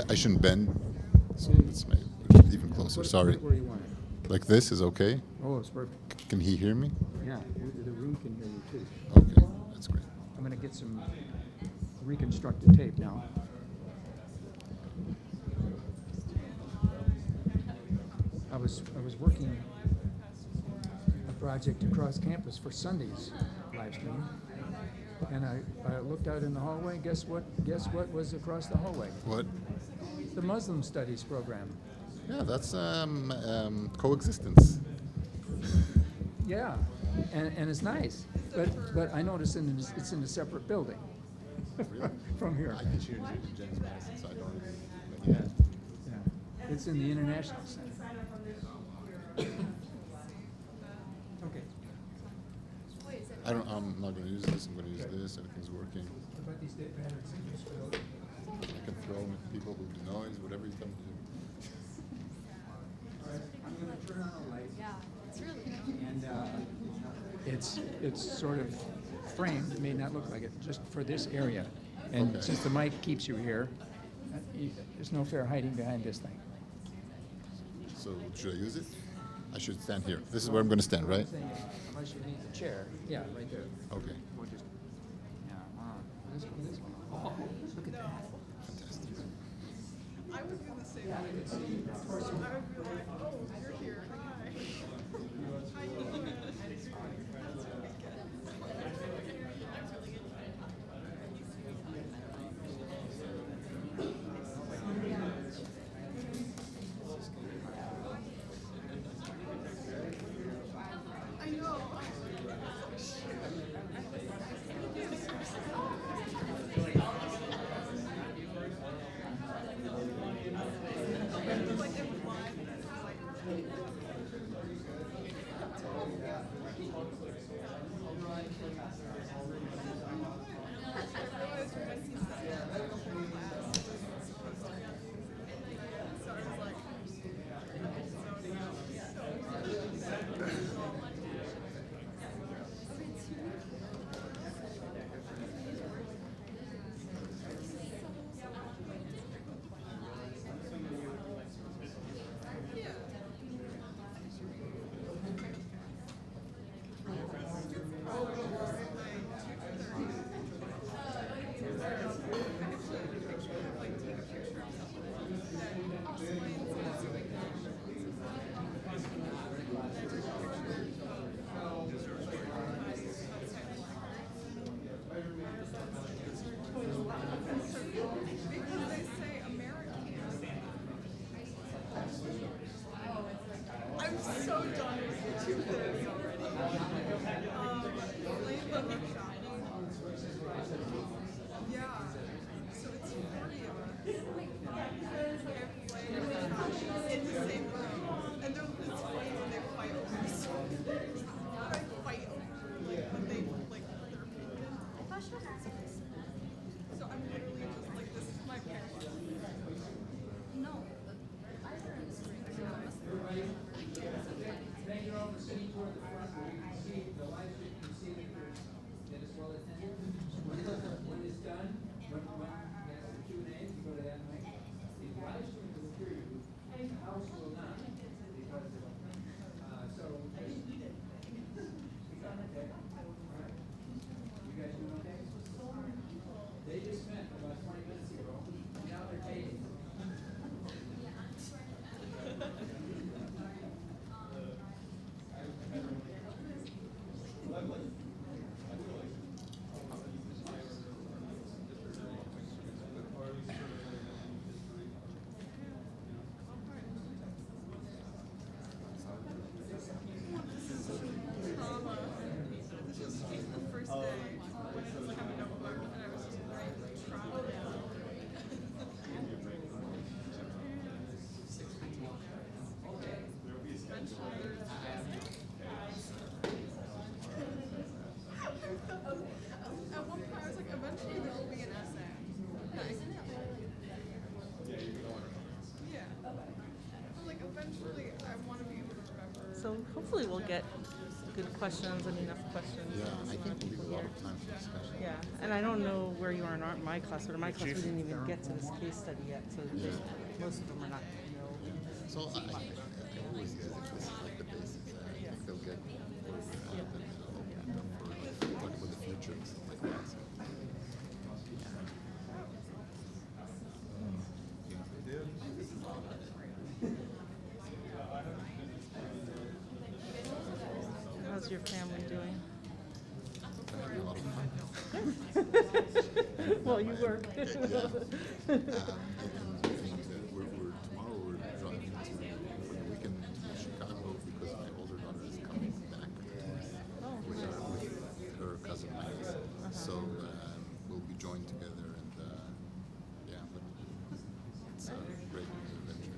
I shouldn't bend, so let's make it even closer. Sorry. Where you want it. Like this is okay? Oh, it's perfect. Can he hear me? Yeah, the room can hear you too. Okay, that's great. I'm going to get some reconstructed tape now. I was working a project across campus for Sunday's live stream, and I looked out in the hallway. Guess what was across the hallway? What? The Muslim Studies program. Yeah, that's coexistence. Yeah, and it's nice, but I noticed it's in a separate building from here. I can choose James Madison, so I don't. Yeah, yeah. It's in the International Center. Okay. I'm not going to use this. I'm going to use this. Everything's working. What about these dip patterns? I can throw them at people who do noise, whatever you come to do. All right, I'm going to turn on the light. Yeah, it's really good. And it's sort of framed. It may not look like it, just for this area. And Okay. since the mic keeps you here, there's no fair hiding behind this thing. So should I use it? I should stand here. This is where I'm going to stand, right? Unless you need the chair. Yeah, right there. Okay. We'll just, yeah, this one. Oh, look at that. Fantastic. I would feel the same way. I would be like, oh, you're here. Hi. Hi. I know. I'm so done with YouTube videos already. Flame of shining. Yeah. So it's 40 of us. And Flame and Shining in the same room. And it's funny when they fight over this. Not I fight over it, but they like their opinion. So I'm literally just like, this is my parents. No. Thank you all for sitting toward the front where you can see the live stream. You can see that it is well attended. When it's done, when you ask for Q&A, you go to that mic. The live stream will hear you. The house will not. Because, so, we got okay. All right. You guys doing okay? They just met about 20 minutes ago. Now they're dating. This is the first day when it's like I'm a notebook and I was just like traveling. At one point I was like, eventually there will be an essay. Yeah. But like eventually I want to be able to remember. So hopefully we'll get good questions and enough questions. Yeah, and I a lot think of we leave people a lot here. of time for discussion. Yeah, and I don't know where you are in my class, but in my class we didn't even get to this case study yet, so most of them are not. So I always use it. This is like the basics. I think they'll get where we're at, and it'll open up for like, talk about the future and stuff like that. So. How's your family doing? Having a lot of fun. Well, you work. And tomorrow we're driving for the weekend to Chicago because my older daughter is coming back with her cousin Max. So we'll be joined together, and but it's a great adventure.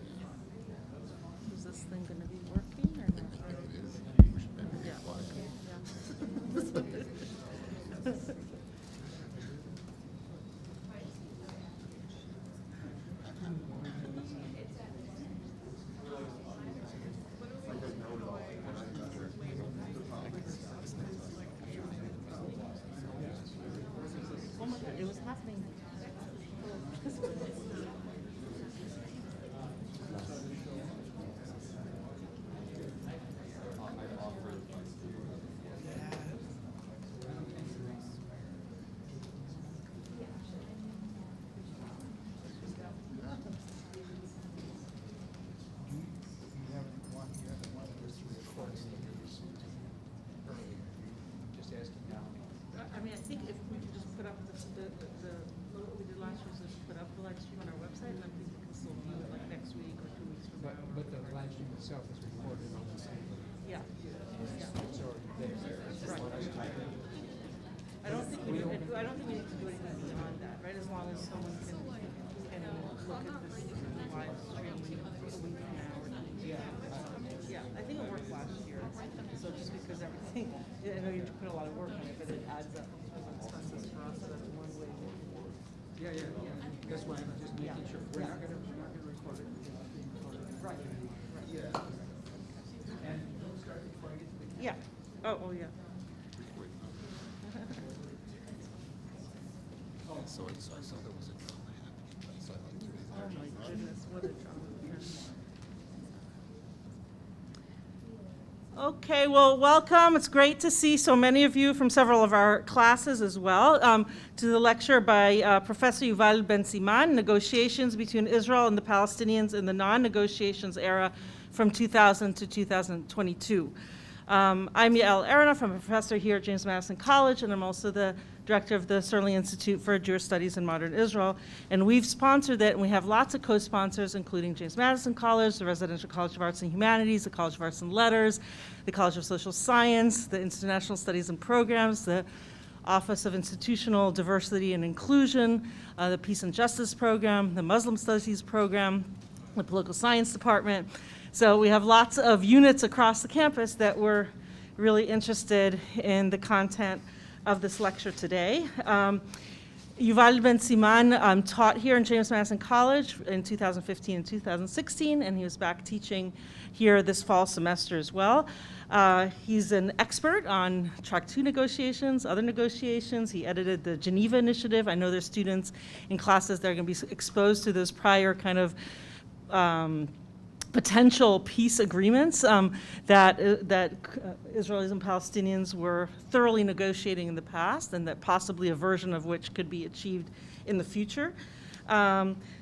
Yeah. Is this thing going to be working or not? I think it is. We should maybe be quiet. Oh my God, it was happening. Just asking now. I mean, I think if we could just put up what we did last year was just put up the live stream on our website, and then people can still view it like next week or 2 weeks from now. But the live stream itself is recorded on the site. Yeah. It's already there. I don't think we need to do anything beyond that, right? As long as someone can look at this live stream a week from now or yeah, I think it worked last year. So just because everything, I know you put a lot of work on it, but it adds up as expenses for us. So that's one way. Yeah. That's why I'm just making sure. We're not gonna record it. Right. Yeah. And don't start before I get to the. Yeah. Oh yeah. So I saw there was a drama happening. So I think 2 days Oh my goodness, what a drama. Okay, well, welcome. It's great to see so many of you from several of our classes as well to the lecture by Professor Yuval Benziman, Negotiations Between Israel and the Palestinians in the Non-Negotiations Era from 2000 to 2022. I'm Yael Aronoff. I'm a professor here at James Madison College, and I'm also the director of the Serling Institute for Jewish Studies in Modern Israel. And we've sponsored it, and we have lots of co-sponsors, including James Madison College, the Residential College of Arts and Humanities, the College of Arts and Letters, the College of Social Science, the International Studies and Programs, the Office of Institutional Diversity and Inclusion, the Peace and Justice Program, the Muslim Studies Program, the Political Science Department. So we have lots of units across the campus that were really interested in the content of this lecture today. Yuval Benziman taught here in James Madison College in 2015 and 2016, and he was back teaching here this fall semester as well. He's an expert on Track 2 negotiations, other negotiations. He edited the Geneva Initiative. I know there's students in classes that are going to be exposed to those prior kind of potential peace agreements that Israelis and Palestinians were thoroughly negotiating in the past, and that possibly a version of which could be achieved in the future.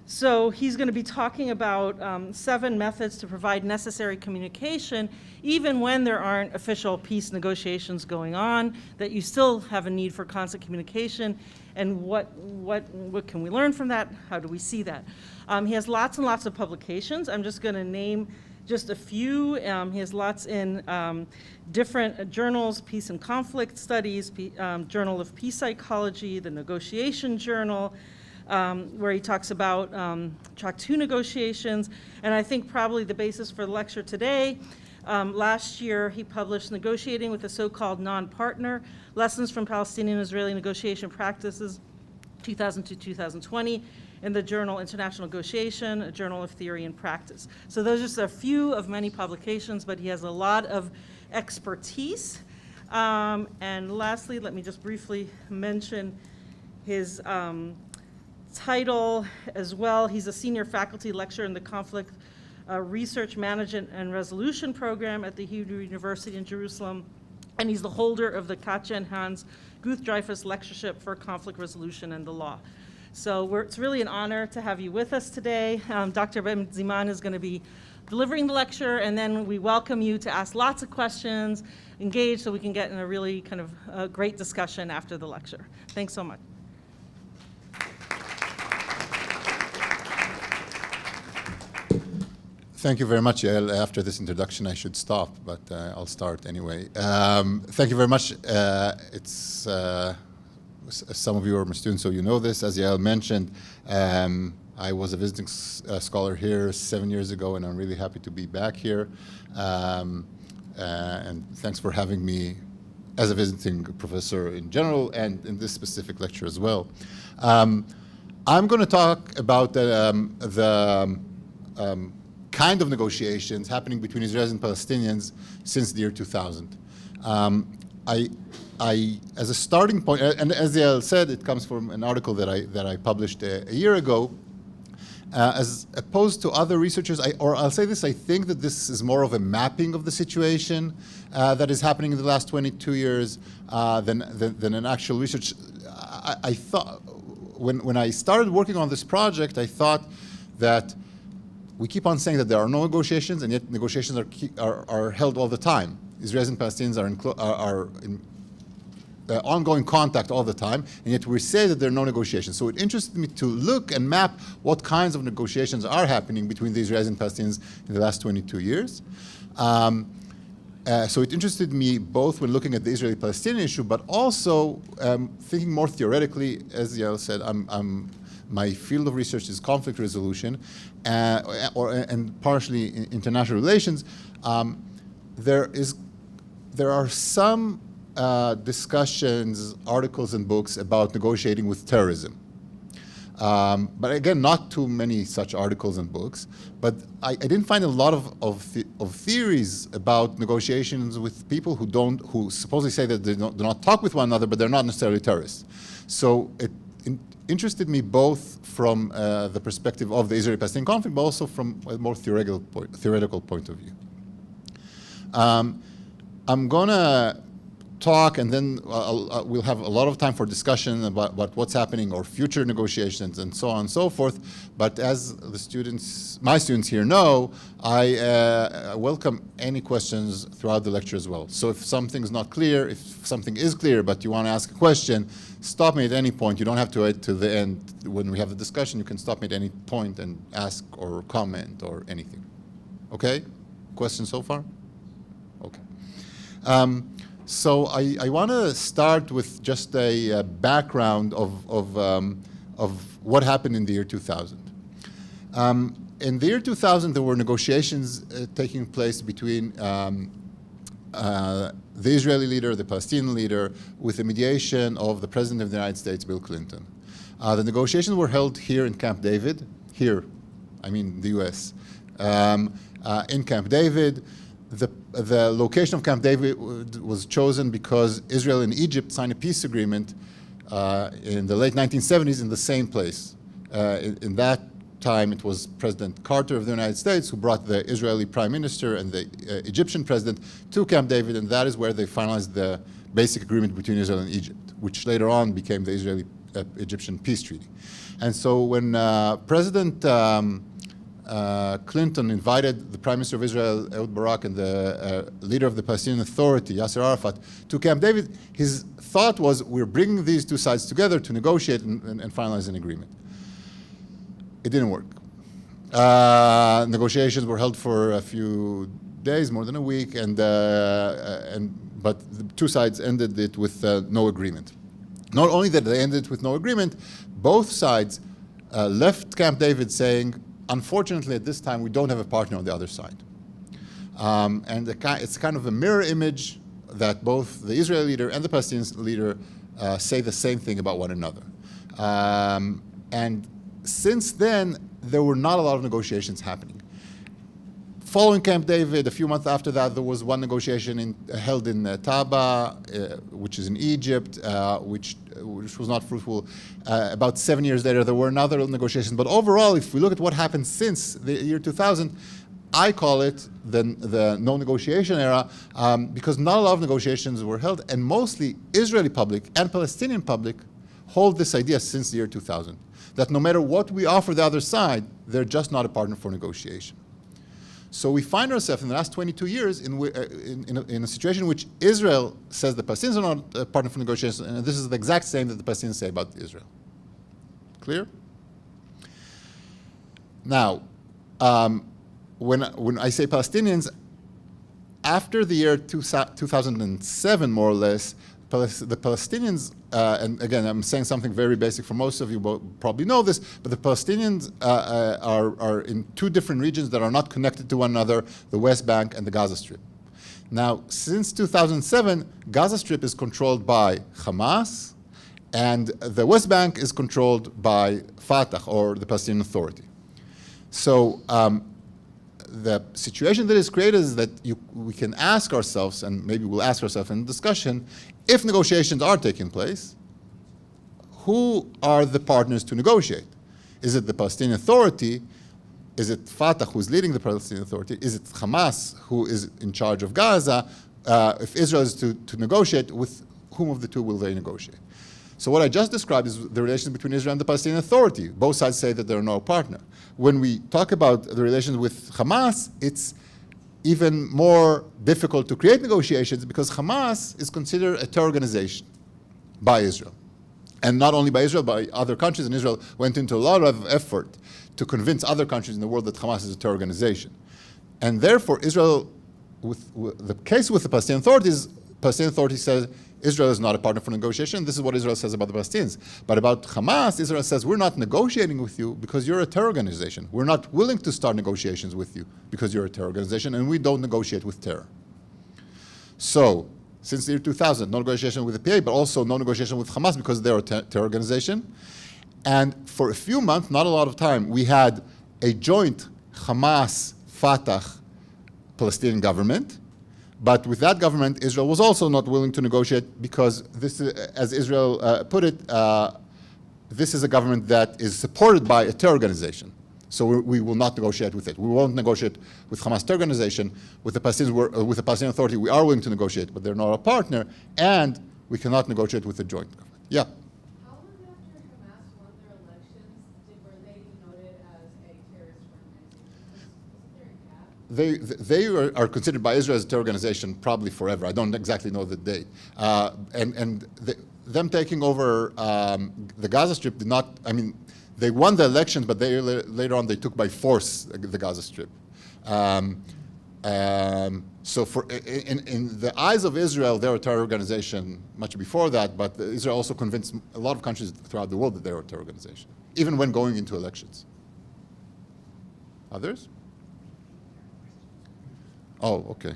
So he's going to be talking about 7 methods to provide necessary communication, even when there aren't official peace negotiations going on, that you still have a need for constant communication, and what can we learn from that? How do we see that? He has lots and lots of publications. I'm just going to name just a few. He has lots in different journals: Peace and Conflict Studies, Journal of Peace Psychology, the Negotiation Journal, where he talks about Track 2 negotiations. And I think probably the basis for the lecture today, last year he published Negotiating with a So-Called Non-Partner, Lessons from Palestinian-Israeli Negotiation Practices, 2000 to 2020, in the journal International Negotiation, a journal of theory and practice. So those are just a few of many publications, but he has a lot of expertise And lastly, let me just briefly mention his title as well. He's a senior faculty lecturer in the Conflict Research Management and Resolution Program at the Hebrew University in Jerusalem, and he's the holder of the Katia Hans Guth-Dreyfus Lectureship for Conflict Resolution and the Law. So it's really an honor to have you with us today. Dr. Benziman is going to be delivering the lecture, and then we welcome you to ask lots of questions, engage, so we can get in a really kind of great discussion after the lecture. Thanks so much. Thank you very much, Yael. After this introduction, I should stop, but I'll start anyway. Thank you very much. Some of you are my students, so you know this. As Yael mentioned, I was a visiting scholar here 7 years ago, and I'm really happy to be back here. And thanks for having me as a visiting professor in general and in this specific lecture as well. I'm going to talk about the kind of negotiations happening between Israelis and Palestinians since the year 2000. As a starting point, and as Yael said, it comes from an article that I published a year ago. As opposed to other researchers, I'll say this, I think that this is more of a mapping of the situation that is happening in the last 22 years than an actual research. I thought, when I started working on this project, I thought that we keep on saying that there are no negotiations, and yet negotiations are held all the time. Israelis and Palestinians are in ongoing contact all the time, and yet we say that there are no negotiations. So it interested me to look and map what kinds of negotiations are happening between the Israelis and Palestinians in the last 22 years. So it interested me both when looking at the Israeli-Palestinian issue, but also thinking more theoretically. As Yael said, my field of research is conflict resolution, and partially international relations. There are some discussions, articles, and books about negotiating with terrorism. But again, not too many such articles and books. But I didn't find a lot of theories about negotiations with people who supposedly say that they do not talk with one another, but they're not necessarily terrorists. So it interested me both from the perspective of the Israeli-Palestinian conflict, but also from a more theoretical point of view. I'm gonna talk, and then we'll have a lot of time for discussion about what's happening or future negotiations and so on and so forth. But as my students here know, I welcome any questions throughout the lecture as well. So if something's not clear, if something is clear but you want to ask a question, stop me at any point. You don't have to wait to the end when we have the discussion. You can stop me at any point and ask or comment or anything. Okay? Questions so far? Okay. So I want to start with just a background of what happened in the year 2000. In the year 2000, there were negotiations taking place between the Israeli leader, the Palestinian leader, with the mediation of the President of the United States, Bill Clinton. The negotiations were held here in Camp David, the US, in Camp David. The location of Camp David was chosen because Israel and Egypt signed a peace agreement in the late 1970s in the same place. In that time, it was President Carter of the United States who brought the Israeli Prime Minister and the Egyptian President to Camp David, and that is where they finalized the basic agreement between Israel and Egypt, which later on became the Israeli-Egyptian Peace Treaty. And so when President Clinton invited the Prime Minister of Israel, Ehud Barak, and the leader of the Palestinian Authority, Yasser Arafat, to Camp David, his thought was, we're bringing these two sides together to negotiate and finalize an agreement. It didn't work. Negotiations were held for a few days, more than a week, but the two sides ended it with no agreement. Not only that they ended it with no agreement, both sides left Camp David saying, unfortunately, at this time, we don't have a partner on the other side. And it's kind of a mirror image that both the Israeli leader and the Palestinian leader say the same thing about one another. And since then, there were not a lot of negotiations happening. Following Camp David, a few months after that, there was one negotiation held in Taba, which is in Egypt, which was not fruitful. About 7 years later, there were another negotiations. But overall, if we look at what happened since the year 2000, I call it the no negotiation era because not a lot of negotiations were held, and mostly Israeli public and Palestinian public hold this idea since the year 2000, that no matter what we offer the other side, they're just not a partner for negotiation. So we find ourselves in the last 22 years in a situation in which Israel says the Palestinians are not a partner for negotiation, and this is the exact same that the Palestinians say about Israel. Clear? Now, when I say Palestinians, after the year 2007, more or less, the Palestinians, and again, I'm saying something very basic for most of you, probably know this, but the Palestinians are in two different regions that are not connected to one another, the West Bank and the Gaza Strip. Now, since 2007, Gaza Strip is controlled by Hamas, and the West Bank is controlled by Fatah, or the Palestinian Authority. So the situation that is created is that we can ask ourselves, and maybe we'll ask ourselves in the discussion, if negotiations are taking place, who are the partners to negotiate? Is it the Palestinian Authority? Is it Fatah who's leading the Palestinian Authority? Is it Hamas who is in charge of Gaza? If Israel is to negotiate, with whom of the two will they negotiate? So what I just described is the relations between Israel and the Palestinian Authority. Both sides say that they're no partner. When we talk about the relations with Hamas, it's even more difficult to create negotiations because Hamas is considered a terror organization by Israel. And not only by Israel, by other countries. And Israel went into a lot of effort to convince other countries in the world that Hamas is a terror organization. And therefore, Israel, with the case with the Palestinian Authority says Israel is not a partner for negotiation. This is what Israel says about the Palestinians. But about Hamas, Israel says, we're not negotiating with you because you're a terror organization. We're not willing to start negotiations with you because you're a terror organization, and we don't negotiate with terror. So, since the year 2000, no negotiation with the PA, but also no negotiation with Hamas because they're a terror organization. And for a few months, not a lot of time, we had a joint Hamas-Fatah Palestinian government. But with that government, Israel was also not willing to negotiate because this, as Israel put it, this is a government that is supported by a terror organization. So we will not negotiate with it. We won't negotiate with Hamas terror organization. With the Palestinian Authority, we are willing to negotiate, but they're not a partner, and we cannot negotiate with the joint government. Yeah? How long after Hamas won their elections were they denoted as a terrorist organization? Was there a gap? They are considered by Israel as a terror organization probably forever. I don't exactly know the date. Them taking over the Gaza Strip did not, I mean, they won the elections, but later on they took by force the Gaza Strip. So in the eyes of Israel, they're a terror organization much before that, but Israel also convinced a lot of countries throughout the world that they're a terror organization, even when going into elections. Others? Oh, okay.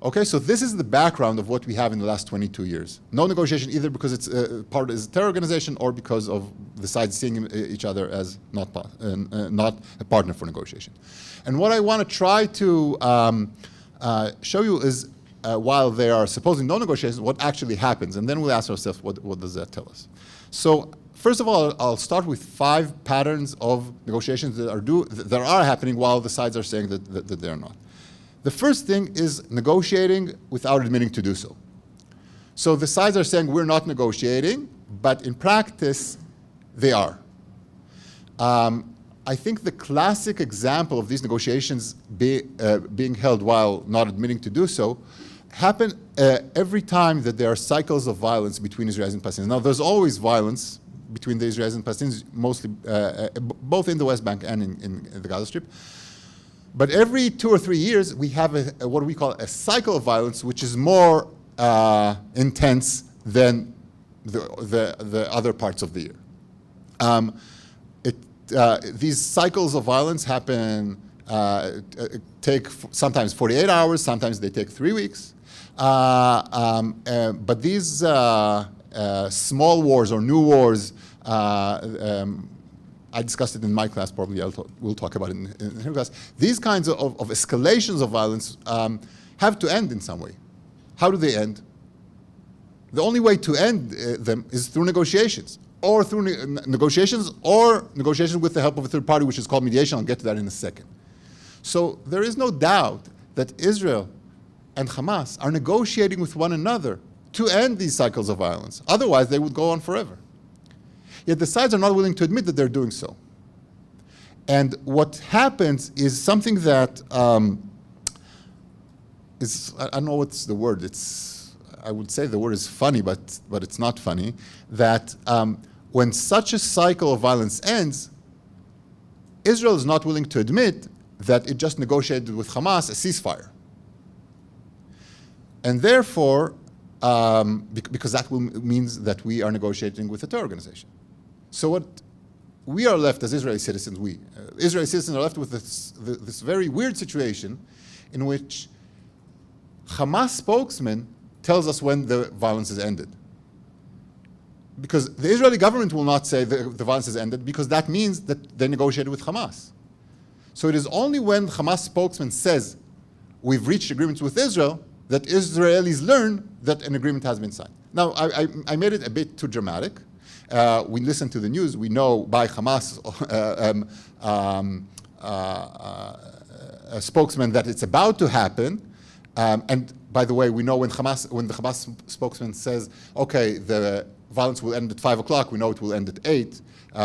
Okay, so this is the background of what we have in the last 22 years. No negotiation either because it's part is a terror organization or because of the sides seeing each other as not a partner for negotiation. And what I want to try to show you is while there are supposing no negotiations, what actually happens, and then we'll ask ourselves what does that tell us. So first of all, I'll start with 5 patterns of negotiations that are happening while the sides are saying that they're not. The first thing is negotiating without admitting to do so. So the sides are saying we're not negotiating, but in practice, they are. I think the classic example of these negotiations being held while not admitting to do so happen every time that there are cycles of violence between Israelis and Palestinians. Now, there's always violence between the Israelis and Palestinians, mostly both in the West Bank and in the Gaza Strip. But every 2 or 3 years, we have what we call a cycle of violence, which is more intense than the other parts of the year. These cycles of violence happen, take sometimes 48 hours, sometimes they take 3 weeks. But these small wars or new wars I discussed it in my class, probably we'll talk about it in her class. These kinds of escalations of violence have to end in some way. How do they end? The only way to end them is through negotiations, or through negotiations with the help of a third party, which is called mediation. I'll get to that in a second. So there is no doubt that Israel and Hamas are negotiating with one another to end these cycles of violence. Otherwise, they would go on forever. Yet the sides are not willing to admit that they're doing so. And what happens is something that is, I don't know what's the word, I would say the word is funny, but it's not funny, that when such a cycle of violence ends, Israel is not willing to admit that it just negotiated with Hamas a ceasefire. And therefore, because that means that we are negotiating with a terror organization. So what we are left as Israeli citizens, Israeli citizens are left with this very weird situation in which Hamas spokesman tells us when the violence has ended. Because the Israeli government will not say the violence has ended, because that means that they negotiated with Hamas. So it is only when Hamas spokesman says we've reached agreements with Israel that Israelis learn that an agreement has been signed. Now, I made it a bit too dramatic. We listen to the news. We know by Hamas a spokesman that it's about to happen. And by the way, we know when the Hamas spokesman says, okay, the violence will end at 5 o'clock, we know it will end at 8,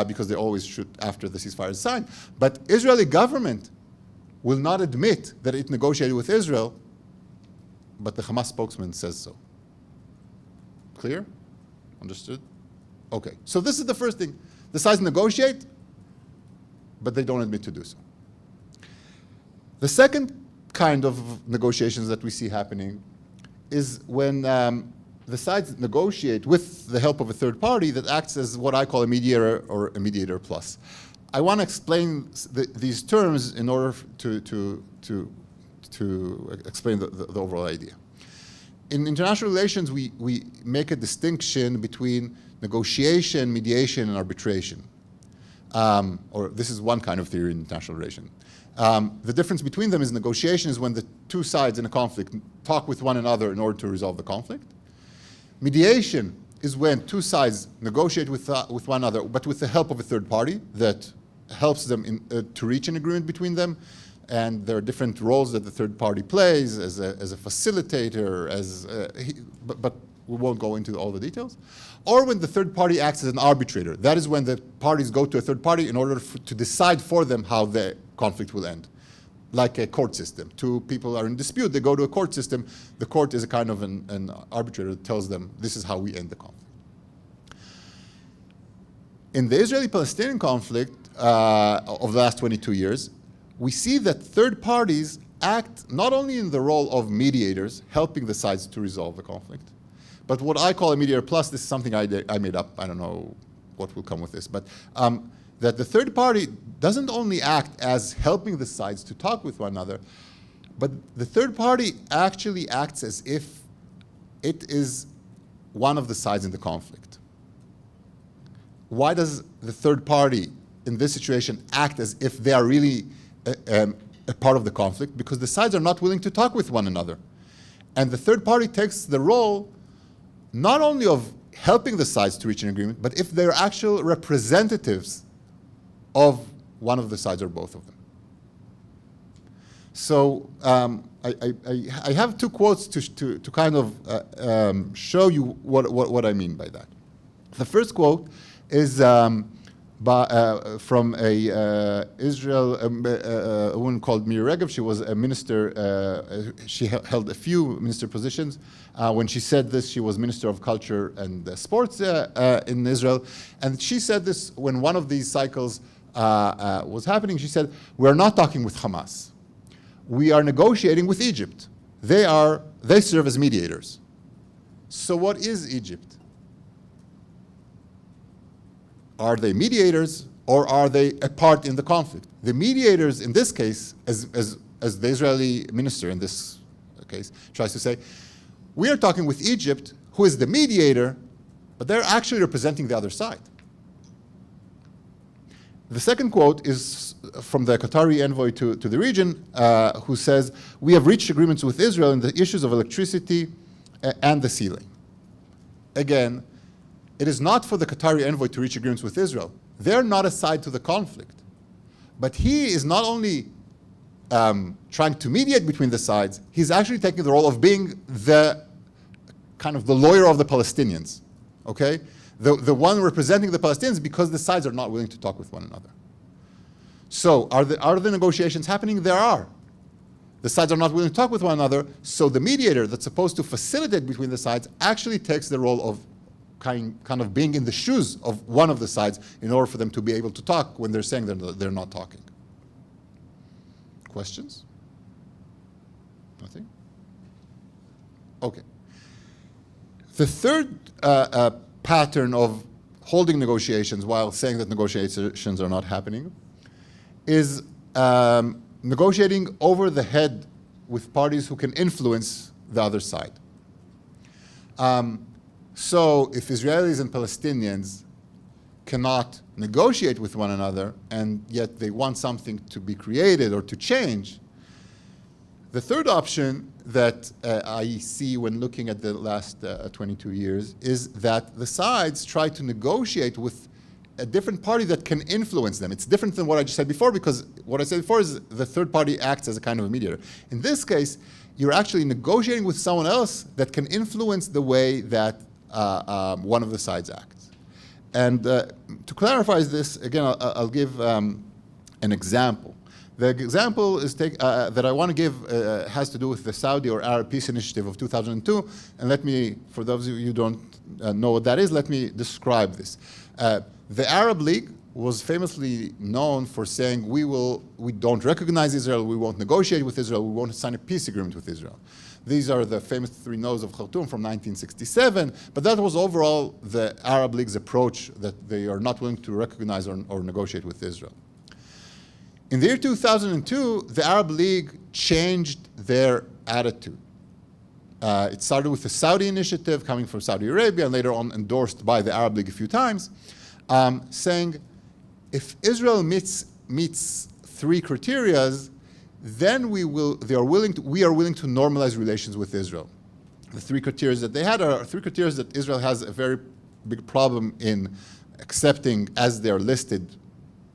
because they always shoot after the ceasefire is signed. But Israeli government will not admit that it negotiated with Israel, but the Hamas spokesman says so. Clear? Understood? Okay, so this is the first thing. The sides negotiate, but they don't admit to do so. The second kind of negotiations that we see happening is when the sides negotiate with the help of a third party that acts as what I call a mediator or a mediator plus. I want to explain these terms in order to explain the overall idea. In international relations, we make a distinction between negotiation, mediation, and arbitration. Or this is one kind of theory in international relations. The difference between them is negotiation is when the two sides in a conflict talk with one another in order to resolve the conflict. Mediation is when two sides negotiate with one another, but with the help of a third party that helps them to reach an agreement between them. And there are different roles that the third party plays as a facilitator, but we won't go into all the details. Or when the third party acts as an arbitrator. That is when the parties go to a third party in order to decide for them how the conflict will end. Like a court system. Two people are in dispute, they go to a court system. The court is a kind of an arbitrator that tells them this is how we end the conflict. In the Israeli-Palestinian conflict of the last 22 years, we see that third parties act not only in the role of mediators, helping the sides to resolve the conflict, but what I call a mediator plus, this is something I made up, I don't know what will come with this, but that the third party doesn't only act as helping the sides to talk with one another, but the third party actually acts as if it is one of the sides in the conflict. Why does the third party in this situation act as if they are really a part of the conflict? Because the sides are not willing to talk with one another. And the third party takes the role not only of helping the sides to reach an agreement, but if they're actual representatives of one of the sides or both of them. So I have two quotes to kind of show you what I mean by that. The first quote is from a woman called Miri Regev. She was a minister. She held a few minister positions. When she said this, she was Minister of Culture and Sports in Israel. And she said this when one of these cycles was happening. She said, "We're not talking with Hamas. We are negotiating with Egypt. They serve as mediators." So what is Egypt? Are they mediators or are they a part in the conflict? The mediators in this case, as the Israeli minister in this case tries to say, we are talking with Egypt, who is the mediator, but they're actually representing the other side. The second quote is from the Qatari envoy to the region, who says, "We have reached agreements with Israel in the issues of electricity and the ceiling." Again, it is not for the Qatari envoy to reach agreements with Israel. They're not a side to the conflict. But he is not only trying to mediate between the sides, he's actually taking the role of being the kind of the lawyer of the Palestinians, okay? The one representing the Palestinians, because the sides are not willing to talk with one another. So are the negotiations happening? There are. The sides are not willing to talk with one another, so the mediator that's supposed to facilitate between the sides actually takes the role of kind of being in the shoes of one of the sides in order for them to be able to talk when they're saying they're not talking. Questions? Nothing? Okay. The third pattern of holding negotiations while saying that negotiations are not happening is negotiating over the head with parties who can influence the other side. So if Israelis and Palestinians cannot negotiate with one another, and yet they want something to be created or to change, the third option that I see when looking at the last 22 years is that the sides try to negotiate with a different party that can influence them. It's different than what I just said before, because what I said before is the third party acts as a kind of a mediator. In this case, you're actually negotiating with someone else that can influence the way that one of the sides acts. And to clarify this, again, I'll give an example. The example is that I want to give has to do with the Saudi or Arab Peace Initiative of 2002. And let me, for those of you who don't know what that is, let me describe this. The Arab League was famously known for saying, we don't recognize Israel, we won't negotiate with Israel, we won't sign a peace agreement with Israel. These are the famous 3 no's of Khartoum from 1967, but that was overall the Arab League's approach, that they are not willing to recognize or negotiate with Israel. In the year 2002, the Arab League changed their attitude. It started with the Saudi initiative coming from Saudi Arabia and later on endorsed by the Arab League a few times, saying if Israel meets 3 criteria, then we are willing to normalize relations with Israel. The 3 criteria that they had are 3 criteria that Israel has a very big problem in accepting as they are listed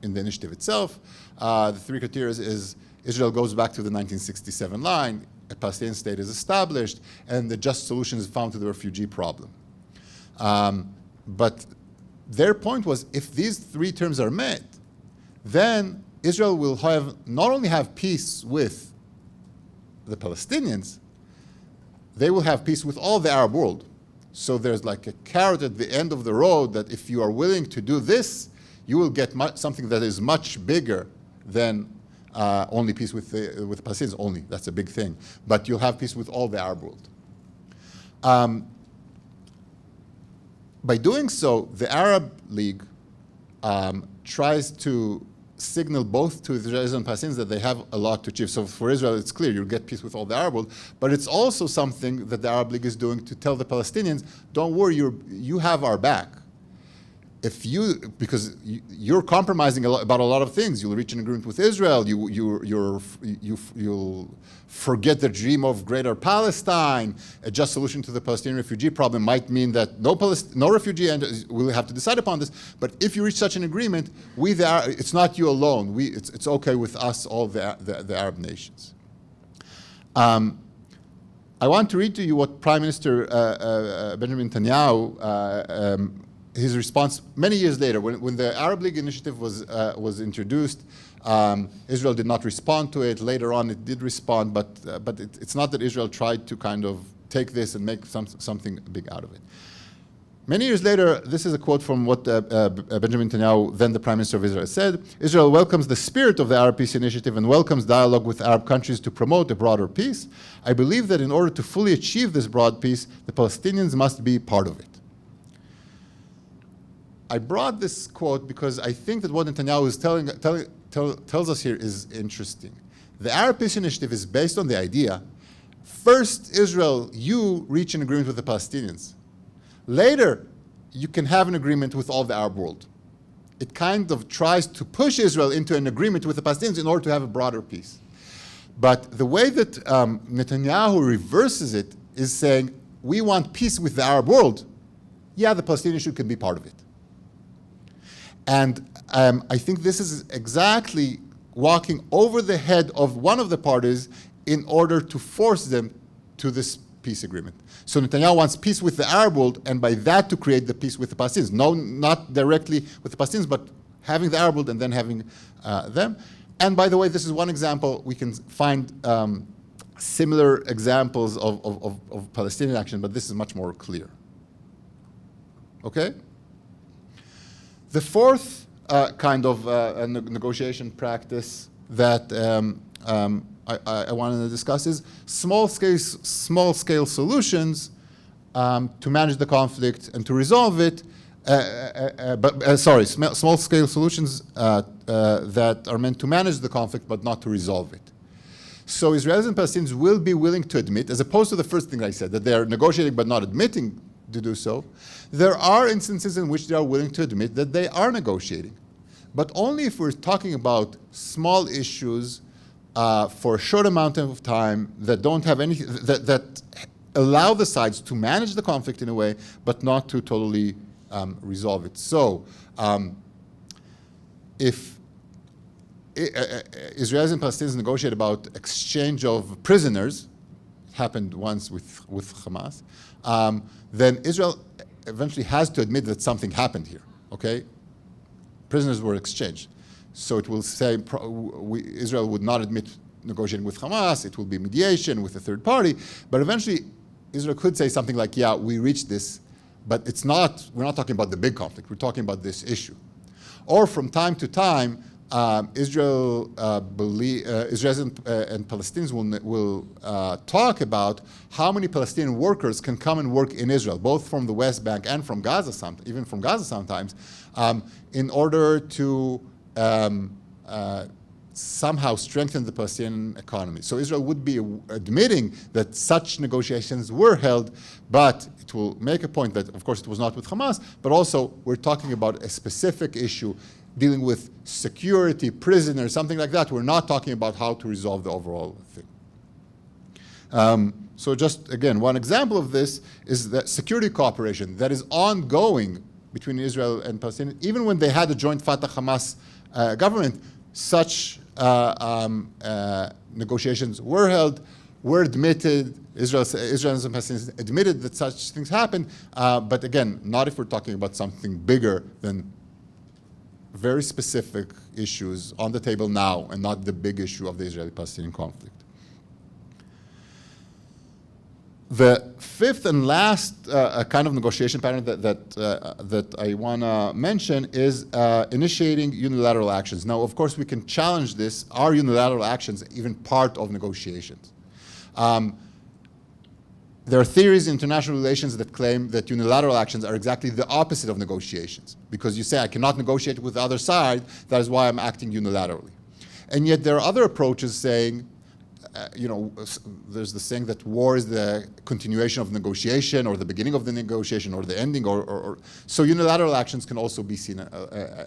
in the initiative itself. The 3 criteria is Israel goes back to the 1967 line, a Palestinian state is established, and the just solution is found to the refugee problem. But their point was, if these 3 terms are met, then Israel will not only have peace with the Palestinians, they will have peace with all the Arab world. So there's like a carrot at the end of the road that if you are willing to do this, you will get something that is much bigger than only peace with the Palestinians only. That's a big thing. But you'll have peace with all the Arab world. By doing so, the Arab League tries to signal both to Israelis and Palestinians that they have a lot to achieve. So for Israel, it's clear, you'll get peace with all the Arab world, but it's also something that the Arab League is doing to tell the Palestinians, don't worry, you have our back. Because you're compromising about a lot of things. You'll reach an agreement with Israel. You'll forget the dream of Greater Palestine. A just solution to the Palestinian refugee problem might mean that no refugee, and we'll have to decide upon this. But if you reach such an agreement, it's not you alone. It's okay with us, all the Arab nations. I want to read to you what Prime Minister Benjamin Netanyahu his response many years later, when the Arab League initiative was introduced, Israel did not respond to it. Later on, it did respond, but it's not that Israel tried to kind of take this and make something big out of it. Many years later, this is a quote from what Benjamin Netanyahu, then the Prime Minister of Israel, said: Israel welcomes the spirit of the Arab Peace Initiative and welcomes dialogue with Arab countries to promote a broader peace. I believe that in order to fully achieve this broad peace, the Palestinians must be part of it. I brought this quote because I think that what Netanyahu is tells us here is interesting. The Arab Peace Initiative is based on the idea, first, Israel, you reach an agreement with the Palestinians. Later, you can have an agreement with all the Arab world. it kind of tries to push Israel into an agreement with the Palestinians in order to have a broader peace. But the way that Netanyahu reverses it is saying, we want peace with the Arab world. Yeah, the Palestinian issue can be part of it. And I think this is exactly walking over the head of one of the parties in order to force them to this peace agreement. So Netanyahu wants peace with the Arab world, and by that to create the peace with the Palestinians. No, not directly with the Palestinians, but having the Arab world and then having them. And by the way, this is one example. We can find similar examples of Palestinian action, but this is much more clear. Okay? The fourth kind of negotiation practice that I wanted to discuss is small-scale solutions to manage the conflict and to resolve it. Small-scale solutions that are meant to manage the conflict but not to resolve it. So Israelis and Palestinians will be willing to admit, as opposed to the first thing I said, that they are negotiating but not admitting to do so, there are instances in which they are willing to admit that they are negotiating. But only if we're talking about small issues for a short amount of time that don't have any, that allow the sides to manage the conflict in a way, but not to totally resolve it. So if Israelis and Palestinians negotiate about exchange of prisoners, happened once with Hamas, then Israel eventually has to admit that something happened here, okay? Prisoners were exchanged. So it will say Israel would not admit negotiating with Hamas, it will be mediation with a third party, but eventually Israel could say something like, yeah, we reached this, but it's not, we're not talking about the big conflict, we're talking about this issue. Or from time to time, Israelis and Palestinians will talk about how many Palestinian workers can come and work in Israel, both from the West Bank and from Gaza, even from Gaza sometimes, in order to somehow strengthen the Palestinian economy. So Israel would be admitting that such negotiations were held, but it will make a point that, of course, it was not with Hamas, but also we're talking about a specific issue dealing with security, prisoners, something like that. We're not talking about how to resolve the overall thing. So just, again, one example of this is that security cooperation that is ongoing between Israel and Palestine. Even when they had a joint Fatah-Hamas government, such negotiations were held, were admitted. Israelis and Palestinians admitted that such things happened, but again, not if we're talking about something bigger than very specific issues on the table now and not the big issue of the Israeli-Palestinian conflict. The fifth and last kind of negotiation pattern that I want to mention is initiating unilateral actions. Now, of course, we can challenge this. Are unilateral actions even part of negotiations? There are theories in international relations that claim that unilateral actions are exactly the opposite of negotiations, because you say, I cannot negotiate with the other side, that is why I'm acting unilaterally. And yet there are other approaches saying, there's the saying that war is the continuation of negotiation, or the beginning of the negotiation, or the ending, so unilateral actions can also be seen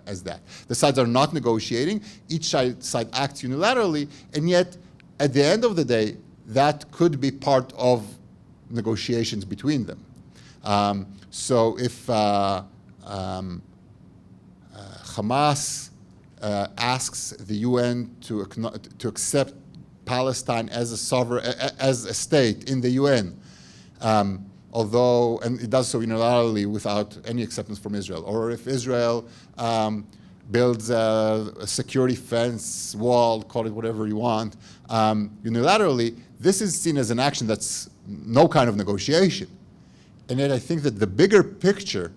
as that. The sides are not negotiating, each side acts unilaterally, and yet at the end of the day, that could be part of negotiations between them. So if Hamas asks the UN to accept Palestine as a sovereign, as a state in the UN, and it does so unilaterally without any acceptance from Israel, or if Israel builds a security fence, wall, call it whatever you want, unilaterally, this is seen as an action that's no kind of negotiation. And yet I think that the bigger picture,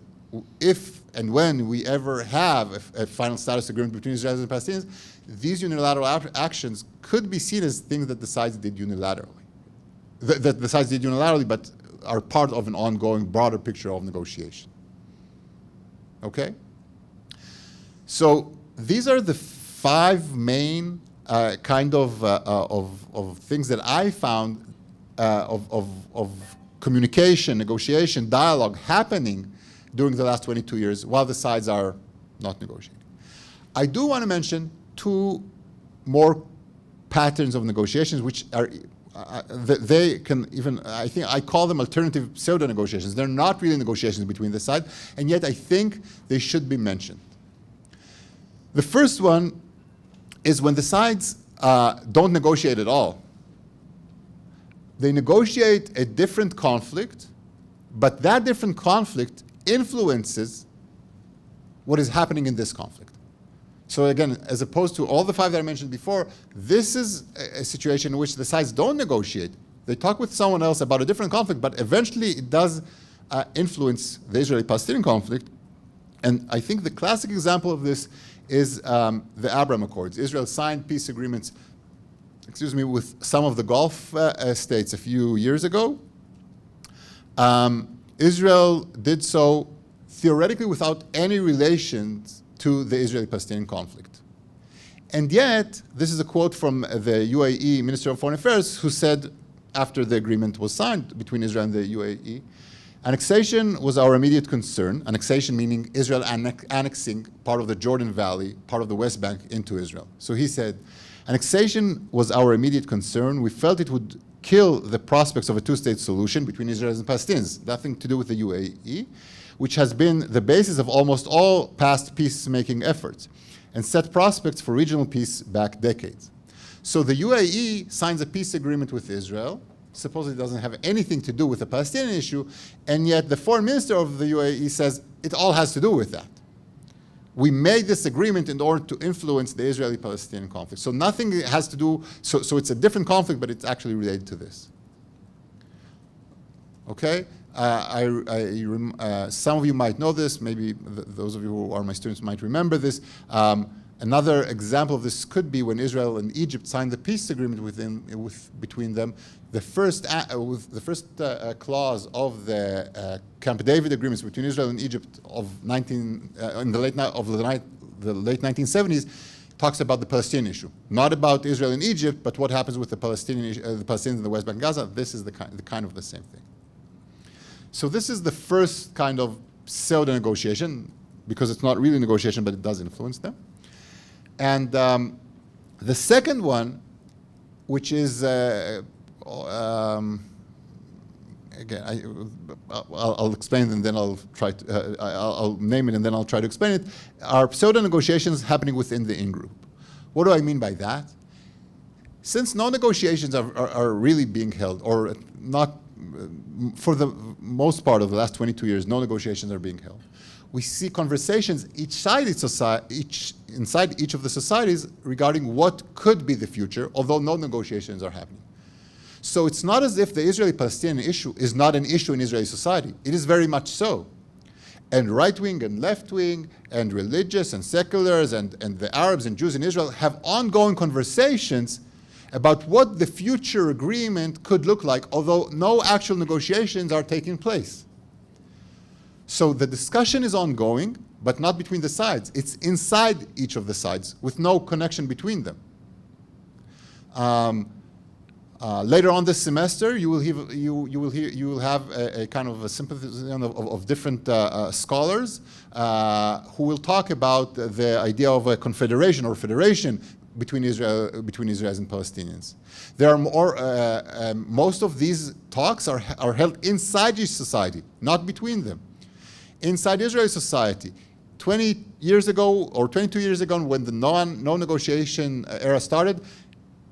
if and when we ever have a final status agreement between Israelis and Palestinians, these unilateral actions could be seen as things that the sides did unilaterally. That the sides did unilaterally, but are part of an ongoing broader picture of negotiation. Okay? So these are the five main kind of things that I found of communication, negotiation, dialogue happening during the last 22 years while the sides are not negotiating. I do want to mention two more patterns of negotiations, which are, they can even, I think I call them alternative pseudo-negotiations. They're not really negotiations between the sides, and yet I think they should be mentioned. The first one is when the sides don't negotiate at all. They negotiate a different conflict, but that different conflict influences what is happening in this conflict. So again, as opposed to all the five that I mentioned before, this is a situation in which the sides don't negotiate. They talk with someone else about a different conflict, but eventually it does influence the Israeli-Palestinian conflict. And I think the classic example of this is the Abraham Accords. Israel signed peace agreements, with some of the Gulf states a few years ago. Israel did so theoretically without any relations to the Israeli-Palestinian conflict. And yet, this is a quote from the UAE Minister of Foreign Affairs, who said, after the agreement was signed between Israel and the UAE, annexation was our immediate concern, annexation meaning Israel annexing part of the Jordan Valley, part of the West Bank into Israel. So he said, annexation was our immediate concern. We felt it would kill the prospects of a two-state solution between Israelis and Palestinians, nothing to do with the UAE, which has been the basis of almost all past peacemaking efforts, and set prospects for regional peace back decades. So the UAE signs a peace agreement with Israel, supposedly doesn't have anything to do with the Palestinian issue, and yet the foreign minister of the UAE says it all has to do with that. We made this agreement in order to influence the Israeli-Palestinian conflict. So nothing has to do, so it's a different conflict, but it's actually related to this. Okay? Some of you might know this, maybe those of you who are my students might remember this. Another example of this could be when Israel and Egypt signed the peace agreement between them. The first clause of the Camp David agreements between Israel and Egypt of in the late 1970s talks about the Palestinian issue, not about Israel and Egypt, but what happens with the Palestinians in the West Bank, Gaza. This is the kind of the same thing. So this is the first kind of pseudo-negotiation, because it's not really negotiation, but it does influence them. And the second one, which is, again, I'll explain it and then I'll try to, I'll name it and then I'll try to explain it, are pseudo-negotiations happening within the in-group. What do I mean by that? Since no negotiations are really being held, or not, for the most part of the last 22 years, no negotiations are being held. We see conversations inside each of the societies regarding what could be the future, although no negotiations are happening. So it's not as if the Israeli-Palestinian issue is not an issue in Israeli society. It is very much so. And right-wing and left-wing and religious and seculars and the Arabs and Jews in Israel have ongoing conversations about what the future agreement could look like, although no actual negotiations are taking place. So the discussion is ongoing, but not between the sides. It's inside each of the sides with no connection between them. Later on this semester, you will have a kind of a symposium of different scholars who will talk about the idea of a confederation or federation between Israelis and Palestinians. There are more. Most of these talks are held inside each society, not between them. Inside Israeli society, 20 years ago or 22 years ago, when the no negotiation era started,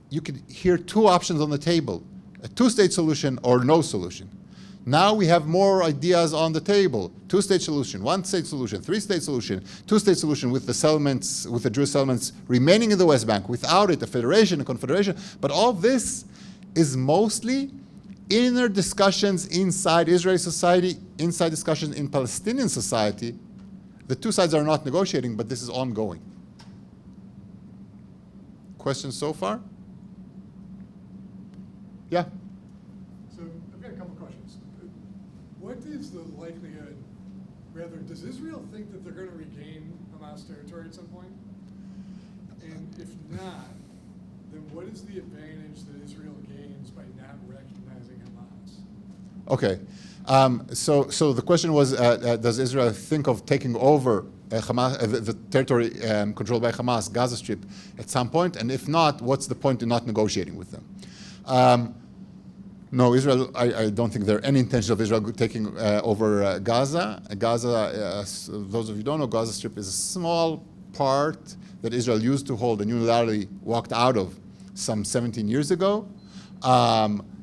you could hear two options on the table: a two-state solution or no solution. Now we have more ideas on the table: two-state solution, one-state solution, three-state solution, two-state solution with the settlements, with the Jewish settlements remaining in the West Bank. Without it, a federation, a confederation. But all this is mostly inner discussions inside Israeli society, inside discussions in Palestinian society. The two sides are not negotiating, but this is ongoing. Questions so far? Yeah? So I've got a couple questions. What is the likelihood, rather, does Israel think that they're going to regain Hamas territory at some point? And if not, then what is the advantage that Israel gains by not recognizing Hamas? Okay. So the question was, does Israel think of taking over the territory controlled by Hamas, Gaza Strip, at some point? And if not, what's the point in not negotiating with them? No, Israel, I don't think there are any intentions of Israel taking over Gaza. Gaza, those of you who don't know, Gaza Strip is a small part that Israel used to hold and unilaterally walked out of some 17 years ago.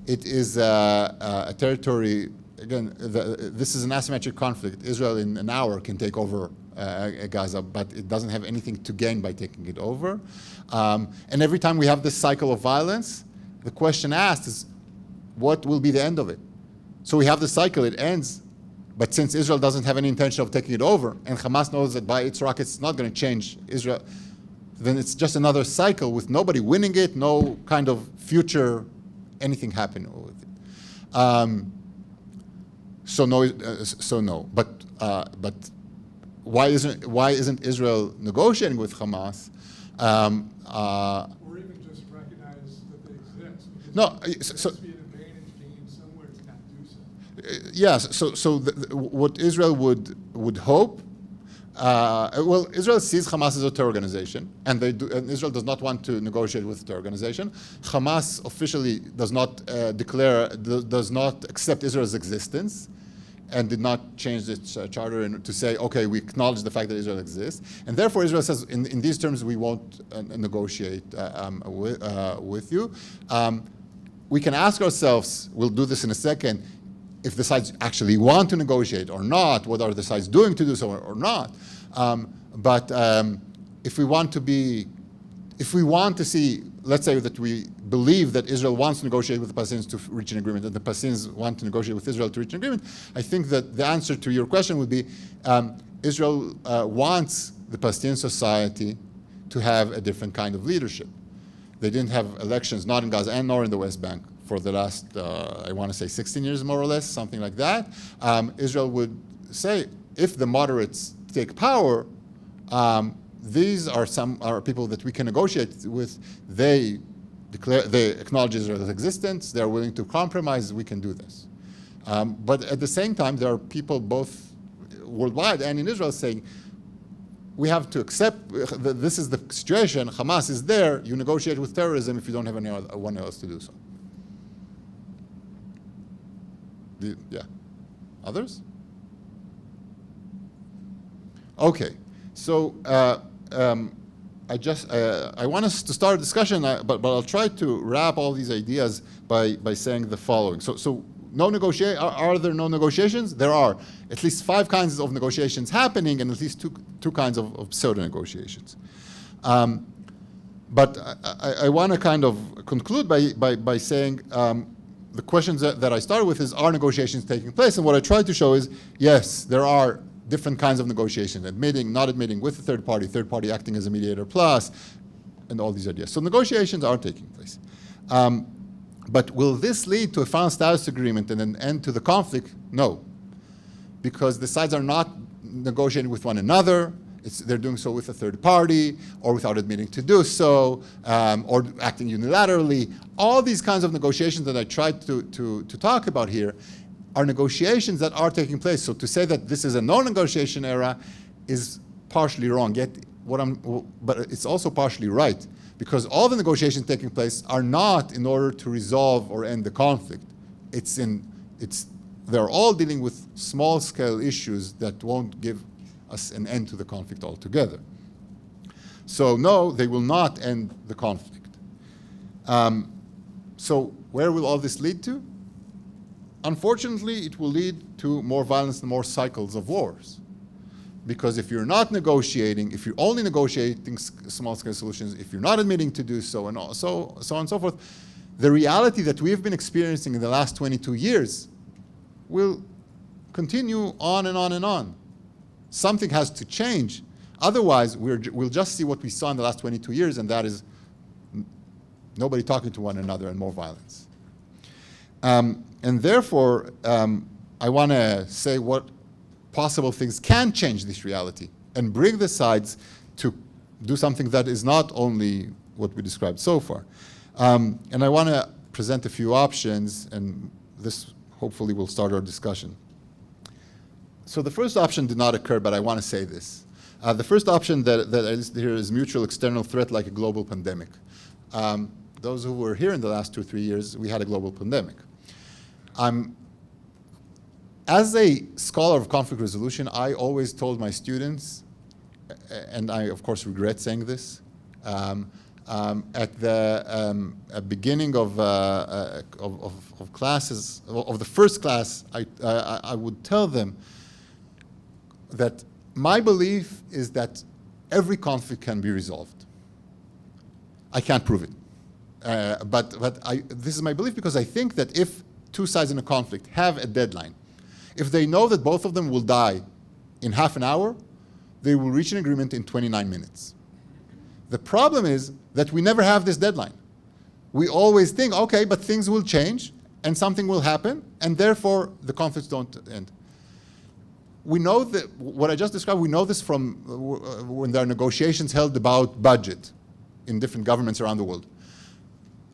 It is a territory, again, this is an asymmetric conflict. Israel in an hour can take over Gaza, but it doesn't have anything to gain by taking it over. And every time we have this cycle of violence, the question asked is, what will be the end of it? So we have the cycle, it ends, but since Israel doesn't have any intention of taking it over, and Hamas knows that by its rockets it's not going to change Israel, then it's just another cycle with nobody winning it, no kind of future anything happening with it. So no. But why isn't Israel negotiating with Hamas? Or even just recognize that they exist. No, There must be an advantage gained somewhere to not do so. Yes. So what Israel would hope. Well, Israel sees Hamas as a terror organization, and Israel does not want to negotiate with the terror organization. Hamas officially does not does not accept Israel's existence, and did not change its charter to say, okay, we acknowledge the fact that Israel exists, and therefore Israel says, in these terms, we won't negotiate with you. We can ask ourselves, we'll do this in a second, if the sides actually want to negotiate or not, what are the sides doing to do so or not. But if we want to see, let's say that we believe that Israel wants to negotiate with the Palestinians to reach an agreement, and the Palestinians want to negotiate with Israel to reach an agreement, I think that the answer to your question would be Israel wants the Palestinian society to have a different kind of leadership. They didn't have elections, not in Gaza and nor in the West Bank, for the last, I want to say 16 years more or less, something like that. Israel would say, if the moderates take power, these are people that we can negotiate with. They acknowledge Israel's existence, they're willing to compromise, we can do this. But at the same time, there are people both worldwide and in Israel saying, we have to accept that this is the situation, Hamas is there, you negotiate with terrorism if you don't have anyone else to do so. Yeah. Others? Okay. So I want us to start a discussion, but I'll try to wrap all these ideas by saying the following. So no negotiate. Are there no negotiations? There are at least 5 kinds of negotiations happening, and at least two kinds of pseudo negotiations. But I want to kind of conclude by saying the questions that I started with is, are negotiations taking place? And what I tried to show is, yes, there are different kinds of negotiations, admitting, not admitting, with a third party acting as a mediator plus, and all these ideas. So negotiations are taking place. But will this lead to a final status agreement and an end to the conflict? No, because the sides are not negotiating with one another. They're doing so with a third party, or without admitting to do so, or acting unilaterally. All these kinds of negotiations that I tried to talk about here are negotiations that are taking place. So to say that this is a no-negotiation era is partially wrong. Yet, but it's also partially right, because all the negotiations taking place are not in order to resolve or end the conflict. They're all dealing with small-scale issues that won't give us an end to the conflict altogether. So no, they will not end the conflict. So where will all this lead to? Unfortunately, it will lead to more violence and more cycles of wars. Because if you're not negotiating, if you're only negotiating small-scale solutions, if you're not admitting to do so, and so on and so forth, the reality that we've been experiencing in the last 22 years will continue on and on and on. Something has to change. Otherwise, we'll just see what we saw in the last 22 years, and that is nobody talking to one another and more violence. And therefore, I want to say what possible things can change this reality and bring the sides to do something that is not only what we described so far. And I want to present a few options, and this hopefully will start our discussion. So the first option did not occur, but I want to say this. The first option that I listed here is mutual external threat like a global pandemic. Those who were here in the last 2 or 3 years, we had a global pandemic. As a scholar of conflict resolution, I always told my students, and I of course regret saying this, at the beginning of classes, of the first class, I would tell them that my belief is that every conflict can be resolved. I can't prove it, but this is my belief because I think that if two sides in a conflict have a deadline, if they know that both of them will die in half an hour, they will reach an agreement in 29 minutes. The problem is that we never have this deadline. We always think, okay, but things will change and something will happen, and therefore the conflicts don't end. We know that what I just described, we know this from when there are negotiations held about budget in different governments around the world.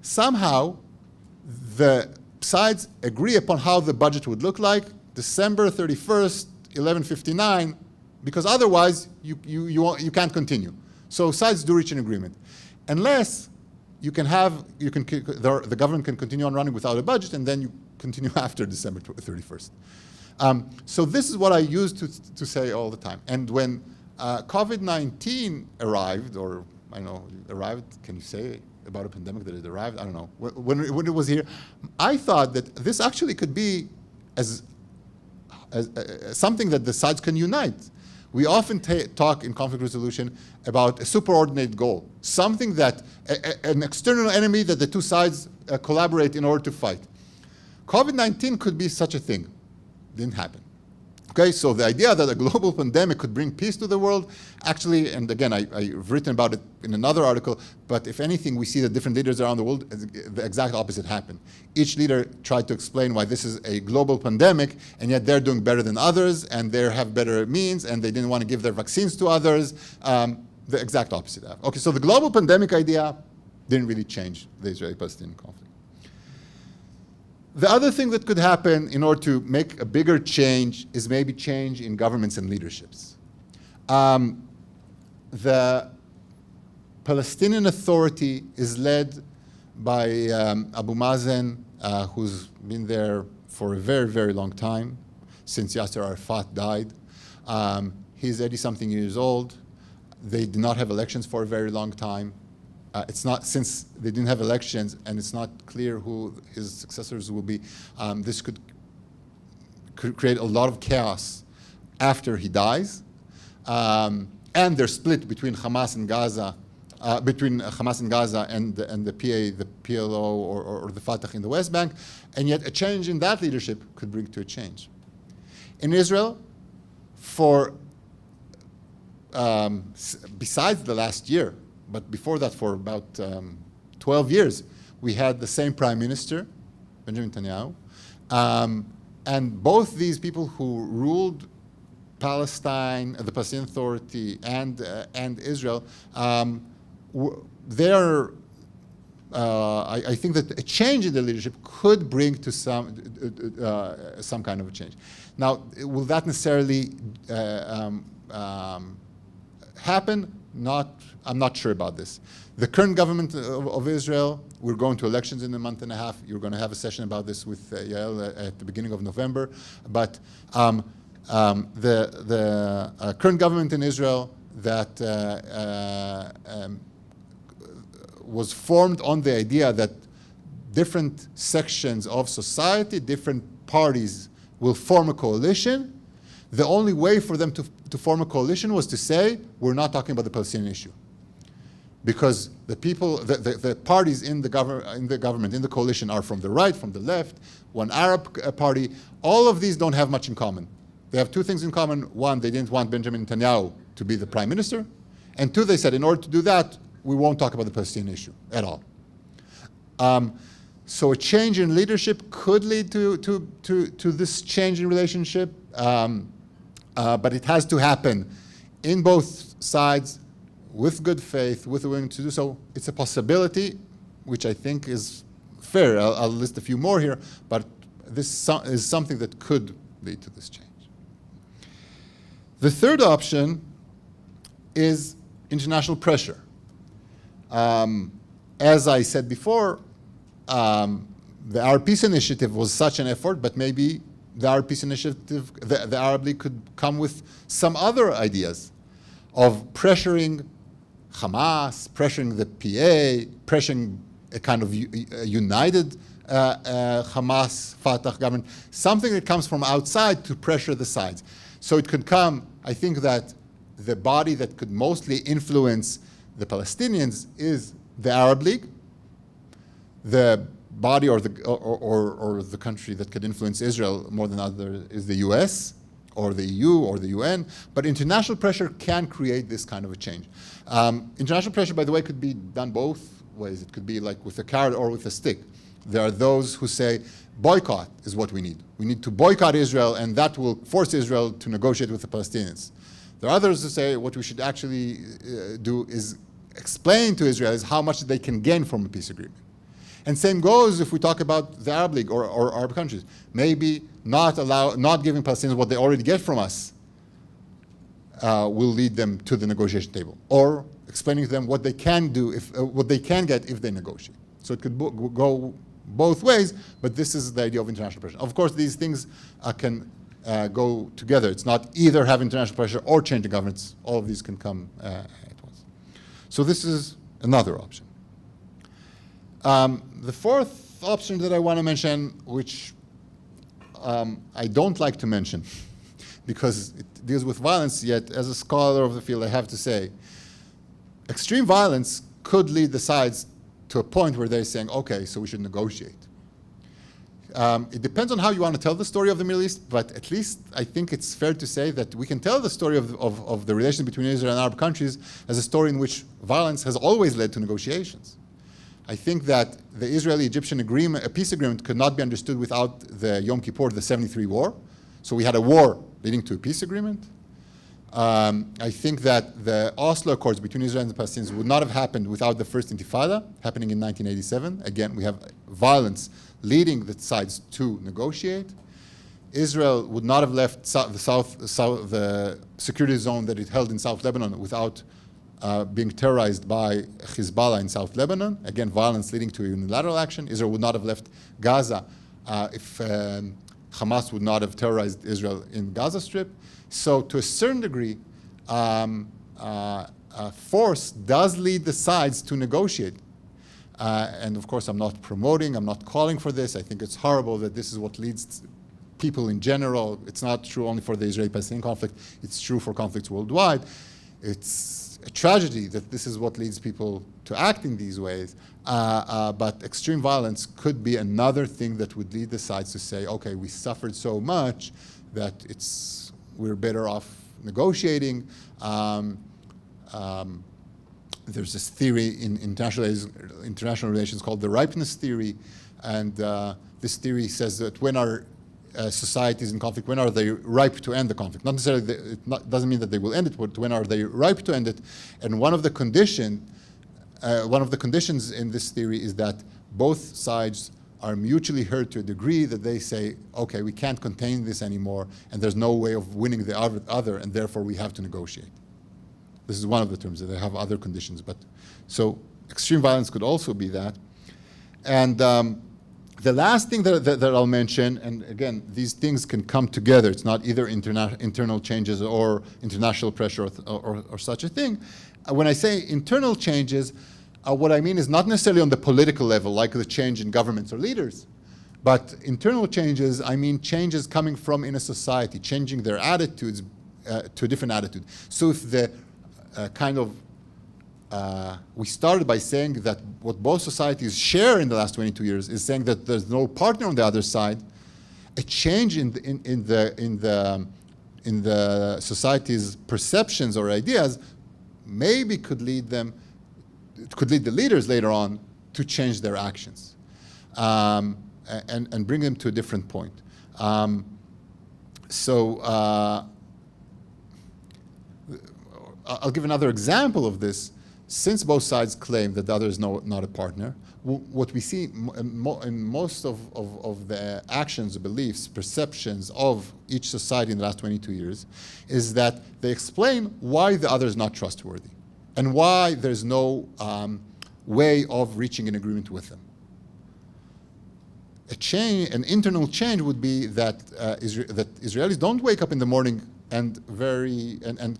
Somehow, the sides agree upon how the budget would look like, December 31st, 11:59, because otherwise you can't continue. So sides do reach an agreement. Unless the government can continue on running without a budget, and then you continue after December 31st. So this is what I used to say all the time. And when COVID-19 arrived, or I know arrived, can you say about a pandemic that it arrived? I don't know. When it was here, I thought that this actually could be as something that the sides can unite. We often talk in conflict resolution about a superordinate goal, something that an external enemy that the two sides collaborate in order to fight. COVID-19 could be such a thing. Didn't happen. Okay, so the idea that a global pandemic could bring peace to the world, actually, and again, I've written about it in another article, but if anything, we see that different leaders around the world, the exact opposite happened. Each leader tried to explain why this is a global pandemic, and yet they're doing better than others, and they have better means, and they didn't want to give their vaccines to others. The exact opposite happened. Okay, so the global pandemic idea didn't really change the Israeli-Palestinian conflict. The other thing that could happen in order to make a bigger change is maybe change in governments and leaderships. The Palestinian Authority is led by Abu Mazen, who's been there for a very, very long time, since Yasser Arafat died. He's 80-something years old. They did not have elections for a very long time. It's not, since they didn't have elections and it's not clear who his successors will be, this could create a lot of chaos after he dies. And they're split between Hamas and Gaza, and the PLO or the Fatah in the West Bank, and yet a change in that leadership could bring to a change. In Israel, besides the last year, but before that, for about 12 years, we had the same prime minister, Benjamin Netanyahu, and both these people who ruled Palestine, the Palestinian Authority, and Israel, I think that a change in the leadership could bring to some kind of a change. Now, will that necessarily happen? I'm not sure about this. The current government of Israel, we're going to elections in a month and a half. You're going to have a session about this with Yael at the beginning of November. But the current government in Israel that was formed on the idea that different sections of society, different parties will form a coalition. The only way for them to form a coalition was to say, we're not talking about the Palestinian issue. Because the parties in the government, in the coalition, are from the right, from the left, one Arab party. All of these don't have much in common. They have two things in common. One, they didn't want Benjamin Netanyahu to be the prime minister. And two, they said, in order to do that, we won't talk about the Palestinian issue at all. So a change in leadership could lead to this change in relationship. But it has to happen in both sides with good faith, with the willingness to do so. It's a possibility, which I think is fair. I'll list a few more here, but this is something that could lead to this change. The third option is international pressure. As I said before, the Arab Peace Initiative was such an effort, but maybe the Arab Peace Initiative, the Arab League could come with some other ideas of pressuring Hamas, pressuring the PA, pressuring a kind of united Hamas, Fatah government, something that comes from outside to pressure the sides. So it could come, I think that the body that could mostly influence the Palestinians is the Arab League. The body or the country that could influence Israel more than others is the US or the EU or the UN. But international pressure can create this kind of a change. International pressure, by the way, could be done both ways. It could be like with a carrot or with a stick. There are those who say boycott is what we need. We need to boycott Israel, and that will force Israel to negotiate with the Palestinians. There are others who say what we should actually do is explain to Israelis how much they can gain from a peace agreement. And same goes if we talk about the Arab League or Arab countries. Maybe not giving Palestinians what they already get from us will lead them to the negotiation table, or explaining to them what they can do, what they can get if they negotiate. So it could go both ways, but this is the idea of international pressure. Of course, these things can go together. It's not either have international pressure or change the governments. All of these can come at once. So this is another option. The fourth option that I want to mention, which I don't like to mention because it deals with violence, yet as a scholar of the field, I have to say, extreme violence could lead the sides to a point where they're saying, okay, so we should negotiate. It depends on how you want to tell the story of the Middle East, but at least I think it's fair to say that we can tell the story of the relations between Israel and Arab countries as a story in which violence has always led to negotiations. I think that the Israeli-Egyptian agreement, a peace agreement, could not be understood without the Yom Kippur, the 73 war. So we had a war leading to a peace agreement. I think that the Oslo Accords between Israel and the Palestinians would not have happened without the first Intifada happening in 1987. Again, we have violence leading the sides to negotiate. Israel would not have left the security zone that it held in South Lebanon without being terrorized by Hezbollah in South Lebanon. Again, violence leading to unilateral action. Israel would not have left Gaza if Hamas would not have terrorized Israel in Gaza Strip. So to a certain degree, force does lead the sides to negotiate. And of course, I'm not promoting, I'm not calling for this. I think it's horrible that this is what leads people in general. It's not true only for the Israeli-Palestinian conflict. It's true for conflicts worldwide. It's a tragedy that this is what leads people to act in these ways. But extreme violence could be another thing that would lead the sides to say, okay, we suffered so much that we're better off negotiating. There's this theory in international relations called the ripeness theory, and this theory says that when our societies in conflict, when are they ripe to end the conflict? Not necessarily, it doesn't mean that they will end it, but when are they ripe to end it? And one of the conditions in this theory is that both sides are mutually hurt to a degree that they say, okay, we can't contain this anymore, and there's no way of winning the other, and therefore we have to negotiate. This is one of the terms, that they have other conditions. But so extreme violence could also be that. And the last thing that I'll mention, and again, these things can come together. It's not either internal changes or international pressure or such a thing. When I say internal changes, what I mean is not necessarily on the political level, like the change in governments or leaders, but internal changes, I mean changes coming from in a society, changing their attitudes to a different attitude. So if the we started by saying that what both societies share in the last 22 years is saying that there's no partner on the other side, a change in the society's perceptions or ideas maybe could lead the leaders later on to change their actions and bring them to a different point. I'll give another example of this. since both sides claim that the other is not a partner, what we see in most of the actions, beliefs, perceptions of each society in the last 22 years is that they explain why the other is not trustworthy and why there's no way of reaching an agreement with them. An internal change would be that that Israelis don't wake up in the morning and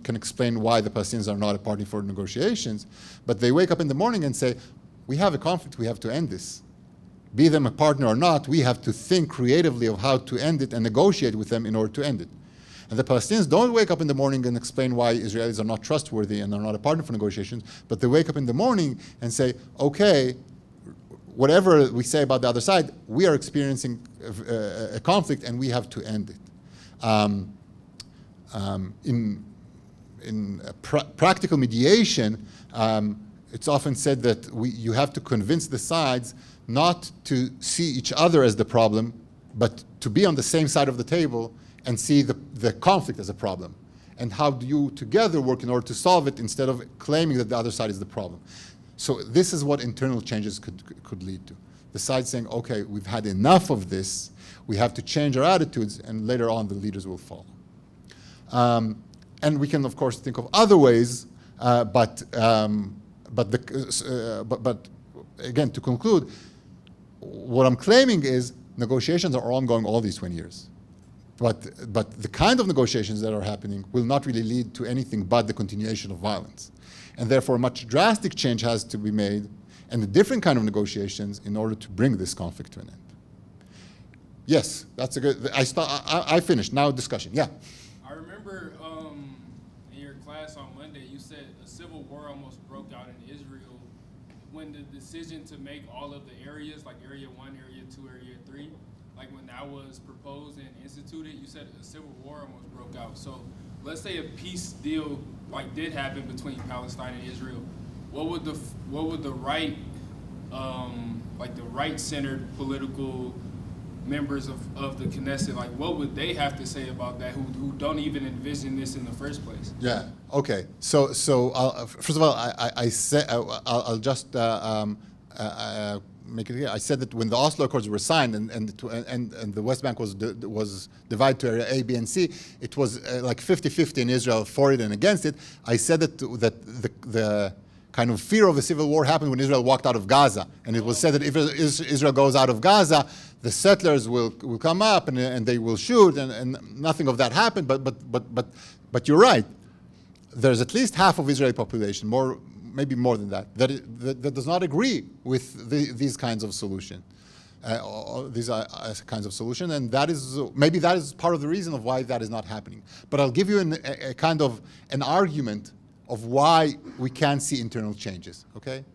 can explain why the Palestinians are not a party for negotiations, but they wake up in the morning and say, we have a conflict, we have to end this. Be them a partner or not, we have to think creatively of how to end it and negotiate with them in order to end it. And the Palestinians don't wake up in the morning and explain why Israelis are not trustworthy and are not a partner for negotiations, but they wake up in the morning and say, okay, whatever we say about the other side, we are experiencing a conflict and we have to end it. In practical mediation, it's often said that you have to convince the sides not to see each other as the problem, but to be on the same side of the table and see the conflict as a problem. And how do you together work in order to solve it instead of claiming that the other side is the problem? So this is what internal changes could lead to. The side saying, okay, we've had enough of this, we have to change our attitudes, and later on the leaders will follow. And we can, of course, think of other ways, but again, to conclude, what I'm claiming is negotiations are ongoing all these 20 years. But the kind of negotiations that are happening will not really lead to anything but the continuation of violence. And therefore, a much drastic change has to be made and a different kind of negotiations in order to bring this conflict to an end. Yes, that's a good, I finished, now discussion, yeah. I remember in your class on Monday, you said a civil war almost broke out in Israel when the decision to make all of the areas, like Area 1, Area 2, Area 3, like when that was proposed and instituted, you said a civil war almost broke out. So let's say a peace deal like did happen between Palestine and Israel. What would the right, like the right-centered political members of the Knesset, like what would they have to say about that who don't even envision this in the first place? Yeah, okay. So first of all, I'll just make it clear. I said that when the Oslo Accords were signed and the West Bank was divided to area A, B, and C, it was like 50-50 in Israel for it and against it. I said that the kind of fear of a civil war happened when Israel walked out of Gaza. And it was said that if Israel goes out of Gaza, the settlers will come up and they will shoot, and nothing of that happened. But you're right. There's at least half of Israeli population, maybe more than that, that does not agree with these kinds of solution. These are kinds of solution, and maybe that is part of the reason of why that is not happening. But I'll give you a kind of an argument of why we can see internal changes, okay?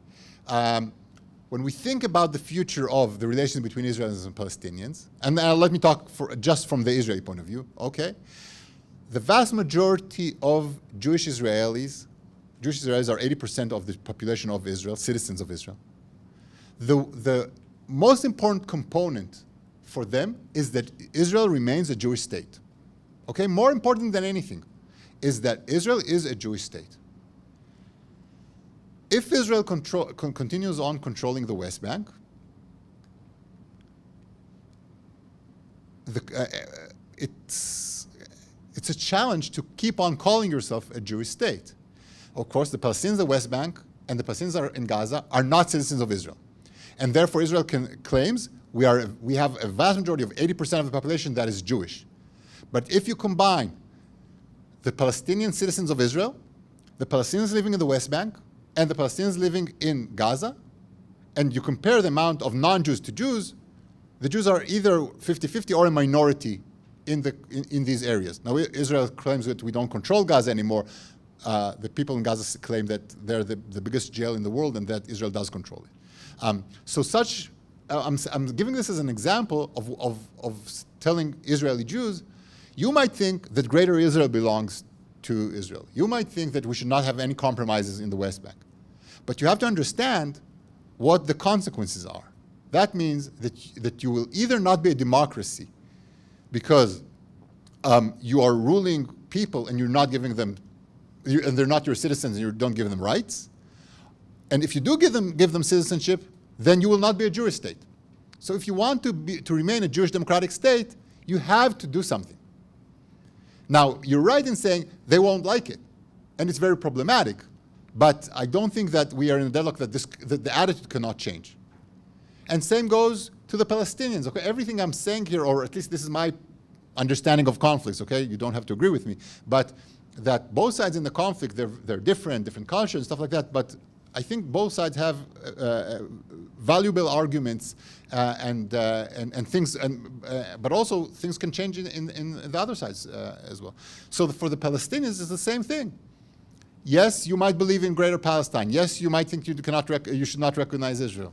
When we think about the future of the relations between Israelis and Palestinians, and let me talk just from the Israeli point of view, okay? The vast majority of Jewish Israelis are 80% of the population of Israel, citizens of Israel. The most important component for them is that Israel remains a Jewish state, okay? More important than anything is that Israel is a Jewish state. If Israel continues on controlling the West Bank, it's a challenge to keep on calling yourself a Jewish state. Of course, the Palestinians in the West Bank and the Palestinians in Gaza are not citizens of Israel. And therefore, Israel claims we have a vast majority of 80% of the population that is Jewish. But if you combine the Palestinian citizens of Israel, the Palestinians living in the West Bank, and the Palestinians living in Gaza, and you compare the amount of non-Jews to Jews, the Jews are either 50-50 or a minority in these areas. Now, Israel claims that we don't control Gaza anymore. The people in Gaza claim that they're the biggest jail in the world and that Israel does control it. I'm giving this as an example of telling Israeli Jews, you might think that Greater Israel belongs to Israel. You might think that we should not have any compromises in the West Bank. But you have to understand what the consequences are. That means that you will either not be a democracy because you are ruling people and you're not giving them, and they're not your citizens and you don't give them rights, And if you do give them citizenship, then you will not be a Jewish state. So if you want to remain a Jewish democratic state, you have to do something. Now, you're right in saying they won't like it, and it's very problematic. But I don't think that we are in a deadlock that the attitude cannot change. And same goes to the Palestinians. Okay, everything I'm saying here, or at least this is my understanding of conflicts. Okay, you don't have to agree with me, but that both sides in the conflict they're different cultures and stuff like that. But I think both sides have valuable arguments and things, but also things can change in the other sides as well. So for the Palestinians, it's the same thing. Yes, you might believe in Greater Palestine. Yes, you might think you should not recognize Israel.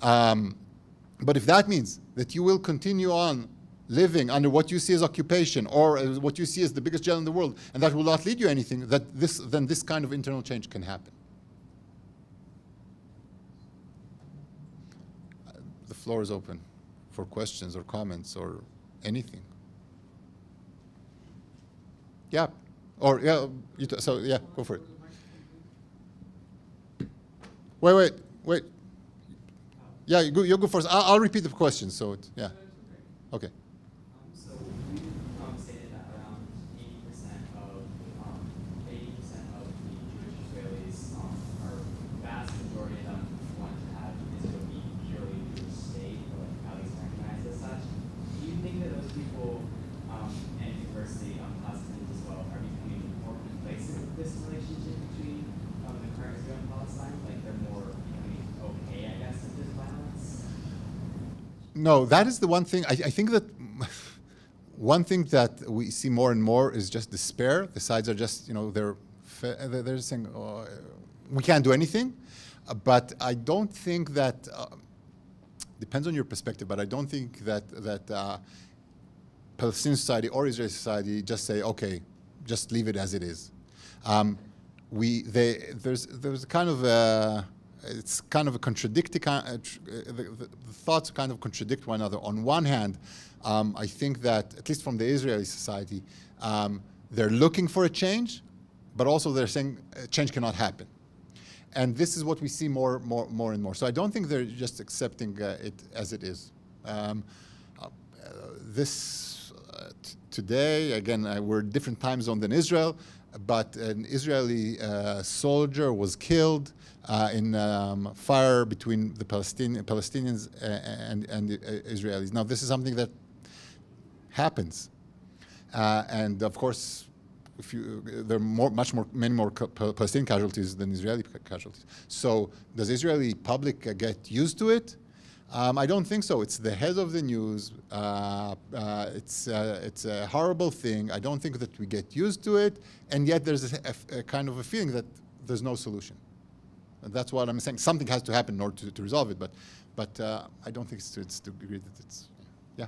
But if that means that you will continue on living under what you see as occupation or what you see as the biggest jail in the world, and that will not lead you anything, then this kind of internal change can happen. The floor is open for questions or comments or anything. Yeah. Or, yeah, so, yeah, go for it. Wait. Yeah, you go first. I'll repeat the question, so, yeah. Okay. So you stated that around 80% of the Jewish Israelis, or vast majority of them, want to have Israel be purely a Jewish state, or at least recognized as such. Do you think that those people, and conversely, Palestinians as well, are becoming more complacent with this relationship between the current Israel and Palestine? Like they're more becoming okay, I guess, with this violence? No, that is the one thing. I think that one thing that we see more and more is just despair. The sides are just, they're saying, oh, we can't do anything. But I don't think that, depends on your perspective, but I don't think that Palestinian society or Israeli society just say, okay, just leave it as it is. There's kind of it's kind of a contradicting. The thoughts kind of contradict one another. On one hand, I think that at least from the Israeli society, they're looking for a change, but also they're saying change cannot happen. And this is what we see more and more. So I don't think they're just accepting it as it is. Today, again, we're different time zone than Israel, but an Israeli soldier was killed in fire between the Palestinians and the Israelis. Now, this is something that happens, and of course, there are many more Palestinian casualties than Israeli casualties. So, does Israeli public get used to it? I don't think so. It's the head of the news. It's a horrible thing. I don't think that we get used to it, and yet there's a kind of a feeling that there's no solution. And that's what I'm saying. Something has to happen in order to resolve it, but I don't think it's to agree that it's, yeah.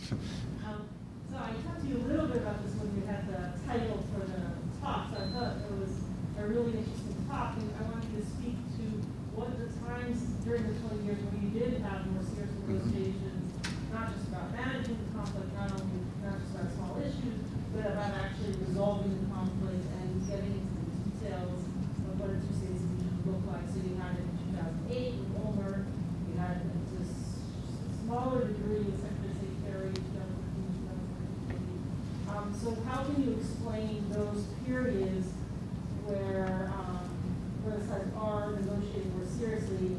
So I talked to you a little bit about this when you had the title for the talk. So I thought it was a really interesting talk, and I wanted you to speak to what are the times during the 20 years when you did have more serious negotiations, not just about managing the conflict, not just about small issues, but about actually resolving the conflict and getting into the details of what a two-state solution would look like. So you had it in 2008 with Olmert, you had it to a smaller degree with Secretary of State Kerry, 2015, 2014. So how can you explain those periods where the sides are negotiating more seriously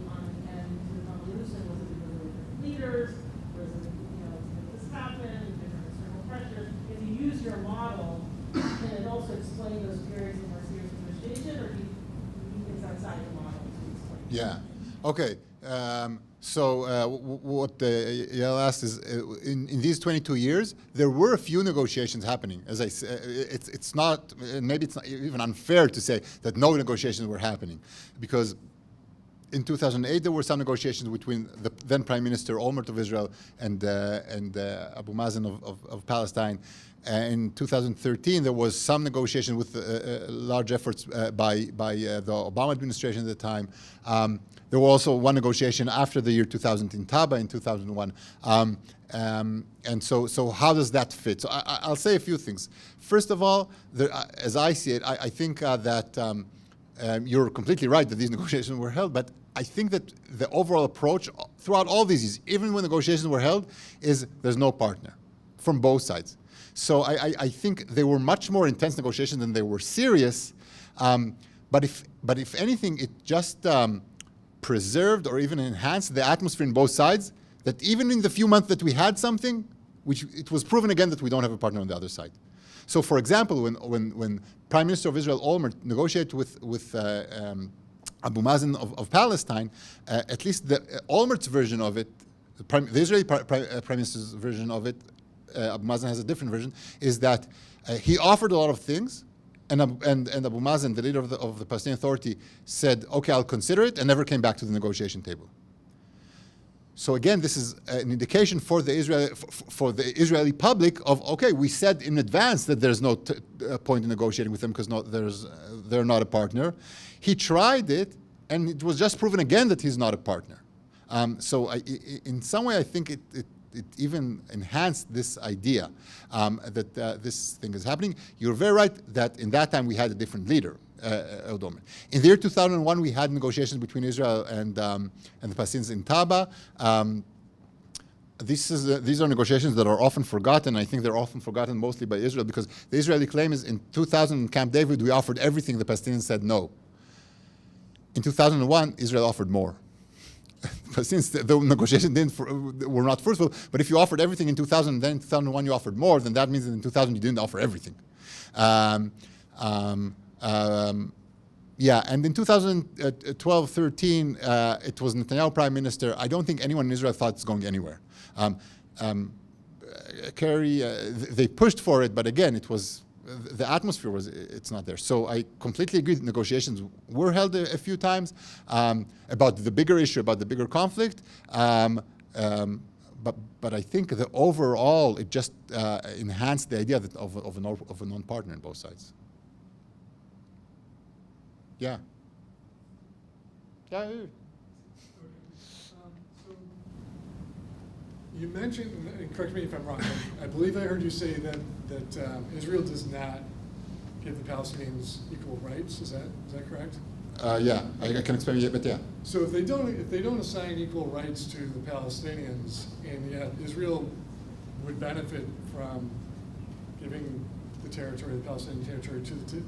and to the convolution? Was it because of different leaders? Was it, did this happen? Different external pressures? If you use your model, can it also explain those periods of more serious negotiation, or do you think it's outside the model to explain? Yeah. Okay. What Yael asked is, in these 22 years, there were a few negotiations happening. As I said, it's not, maybe it's not even unfair to say that no negotiations were happening, because in 2008 there were some negotiations between the then Prime Minister Olmert of Israel and Abu Mazen of Palestine. In 2013, there was some negotiation with large efforts by the Obama administration at the time. There was also one negotiation after the year 2000 in Taba in 2001. And so how does that fit? So I'll say a few things. First of all, as I see it, I think that you're completely right that these negotiations were held, but I think that the overall approach throughout all these years, even when negotiations were held, is there's no partner from both sides. So I think they were much more intense negotiations than they were serious. But if anything, it just preserved or even enhanced the atmosphere in both sides, that even in the few months that we had something, which it was proven again that we don't have a partner on the other side. So for example, when Prime Minister of Israel Olmert negotiated with Abu Mazen of Palestine, at least the Olmert's version of it, the Israeli Prime Minister's version of it, Abu Mazen has a different version, is that he offered a lot of things, and Abu Mazen, the leader of the Palestinian Authority, said, okay, I'll consider it, and never came back to the negotiation table. So again, this is an indication for the Israeli public of, okay, we said in advance that there's no point in negotiating with them because they're not a partner. He tried it, and it was just proven again that he's not a partner. So in some way, I think it even enhanced this idea that this thing is happening. You're very right that in that time we had a different leader, Ehud Olmert. In the year 2001, we had negotiations between Israel and the Palestinians in Taba. These are negotiations that are often forgotten. I think they're often forgotten mostly by Israel because the Israeli claim is in 2000 in Camp David, we offered everything. The Palestinians said no. In 2001, Israel offered more. Since the negotiations were not fruitful, but if you offered everything in 2000 and then in 2001 you offered more, then that means that in 2000 you didn't offer everything. Yeah, and in 2012-13, it was Netanyahu prime minister. I don't think anyone in Israel thought it's going anywhere. Kerry, they pushed for it, but again, it was the atmosphere it's not there. So I completely agree that negotiations were held a few times about the bigger issue, about the bigger conflict. But I think the overall, it just enhanced the idea that of a non-partner on both sides. Yeah. Yeah. You mentioned, and correct me if I'm wrong, I believe I heard you say that Israel does not give the Palestinians equal rights. Is that correct? Yeah, I can explain it, but yeah. So if they don't assign equal rights to the Palestinians, and yet Israel would benefit from giving the territory, the Palestinian territory, to the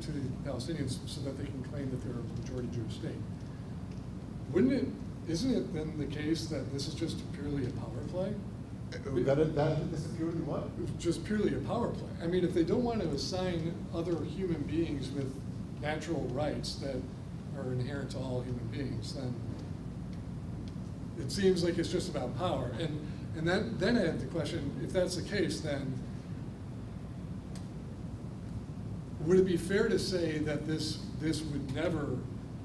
Palestinians, so that they can claim that they're a majority Jewish state, isn't it then the case that this is just purely a power play? That is purely what? Just purely a power play. I mean, if they don't want to assign other human beings with natural rights that are inherent to all human beings, then it seems like it's just about power. And then I have the question, if that's the case, then would it be fair to say that this would never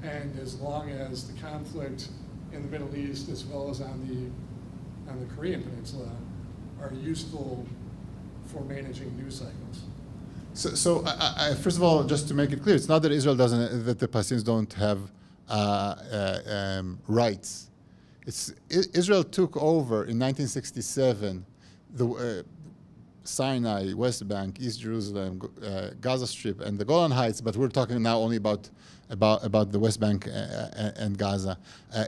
end as long as the conflict in the Middle East, as well as on the Korean Peninsula, are useful for managing news cycles? So first of all, just to make it clear, it's not that Israel that the Palestinians don't have rights. Israel took over in 1967 the Sinai, West Bank, East Jerusalem, Gaza Strip, and the Golan Heights, but we're talking now only about the West Bank and Gaza.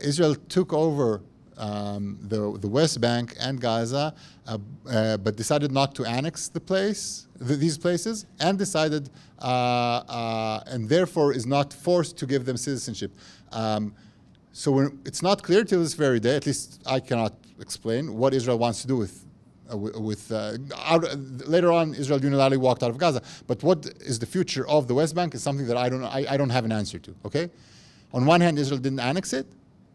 Israel took over the West Bank and Gaza, but decided not to annex these places, and decided, and therefore is not forced to give them citizenship. So it's not clear till this very day, at least I cannot explain, what Israel wants to do later on, Israel unilaterally walked out of Gaza. But what is the future of the West Bank is something that I don't have an answer to. Okay, on one hand, Israel didn't annex it,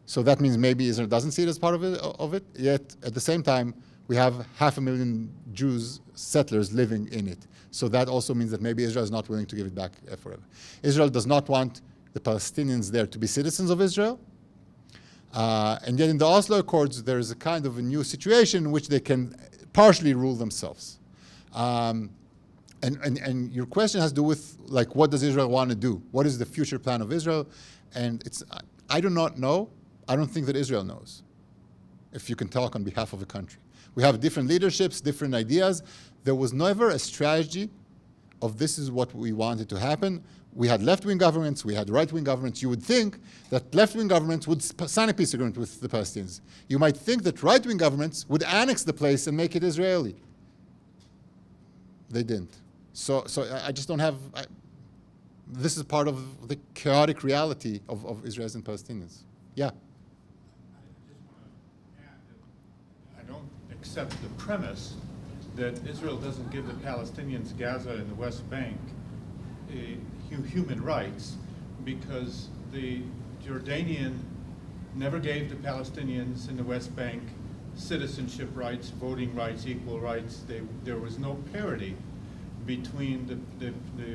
so that means maybe Israel doesn't see it as part of it. Yet at the same time, we have 500,000 Jews, settlers living in it. So that also means that maybe Israel is not willing to give it back forever. Israel does not want the Palestinians there to be citizens of Israel. And yet in the Oslo Accords, there is a kind of a new situation in which they can partially rule themselves. And your question has to do with, like, what does Israel want to do? What is the future plan of Israel? And I do not know. I don't think that Israel knows, if you can talk on behalf of a country. We have different leaderships, different ideas. There was never a strategy of this is what we wanted to happen. We had left-wing governments, we had right-wing governments. You would think that left-wing governments would sign a peace agreement with the Palestinians. You might think that right-wing governments would annex the place and make it Israeli. They didn't. So I just don't have, this is part of the chaotic reality of Israelis and Palestinians. Yeah? I don't accept the premise that Israel doesn't give the Palestinians Gaza and the West Bank human rights, because the Jordanian never gave the Palestinians in the West Bank citizenship rights, voting rights, equal rights. There was no parity between the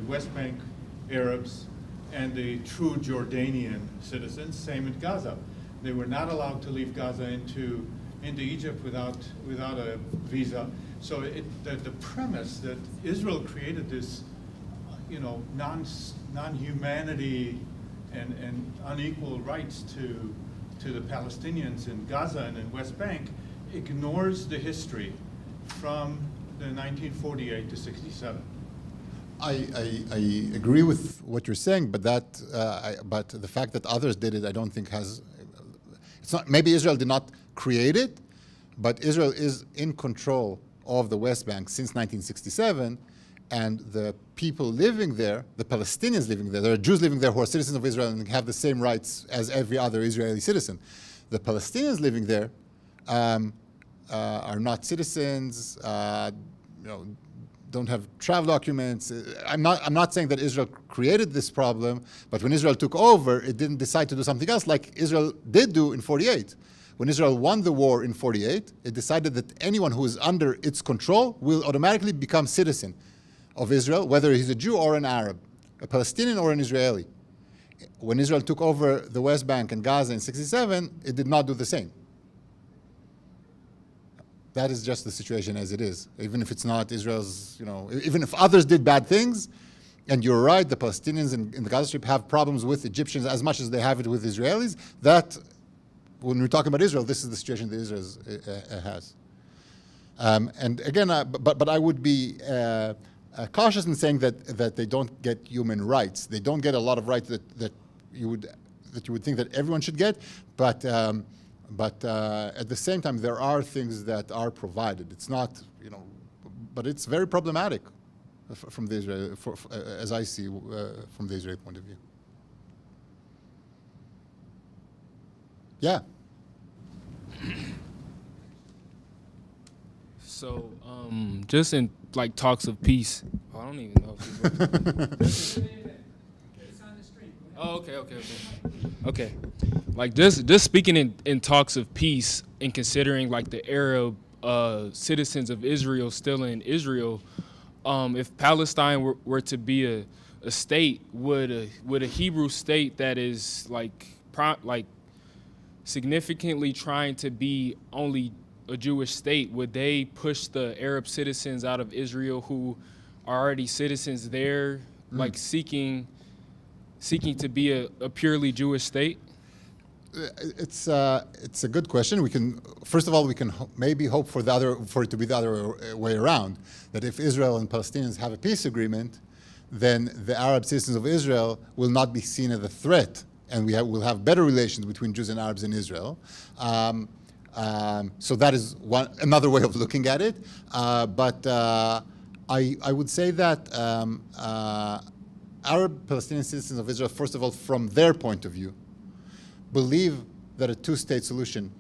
West Bank Arabs and the true Jordanian citizens. Same in Gaza. They were not allowed to leave Gaza into Egypt without a visa. So the premise that Israel created this, non-humanity and unequal rights to the Palestinians in Gaza and in West Bank ignores the history from the 1948 to 67. I agree with what you're saying, but but the fact that others did it, I don't think has. It's not. Maybe Israel did not create it, but Israel is in control of the West Bank since 1967, and the people living there, the Palestinians living there are Jews living there who are citizens of Israel and have the same rights as every other Israeli citizen. The Palestinians living there are not citizens. Don't have travel documents. I'm not saying that Israel created this problem, but when Israel took over, it didn't decide to do something else like Israel did do in 48. When Israel won the war in 48, it decided that anyone who is under its control will automatically become citizen of Israel, whether he's a Jew or an Arab, a Palestinian or an Israeli. When Israel took over the West Bank and Gaza in 67, it did not do the same. That is just the situation as it is. Even if it's not Israel's, even if others did bad things, and you're right, the Palestinians in the Gaza Strip have problems with Egyptians as much as they have it with Israelis, that when we're talking about Israel, this is the situation that Israel has. And again, but I would be cautious in saying that they don't get human rights. They don't get a lot of rights that you would think that everyone should get, but at the same time, there are things that are provided. It's not, but it's very problematic from the Israeli, as I see from the Israeli point of view. Yeah. So, just in talks of peace. I don't even know. It's on the street. Oh, okay. Just speaking in talks of peace and considering the Arab citizens of Israel still in Israel, if Palestine were to be a state, would a Hebrew state that is significantly trying to be only a Jewish state, would they push the Arab citizens out of Israel who are already citizens there, seeking to be a purely Jewish state? It's a good question. We can maybe hope for it to be the other way around. That if Israel and Palestinians have a peace agreement, then the Arab citizens of Israel will not be seen as a threat, and we'll have better relations between Jews and Arabs in Israel. So that is another way of looking at it. But I would say that Arab Palestinian citizens of Israel, first of all, from their point of view, believe that a two-state solution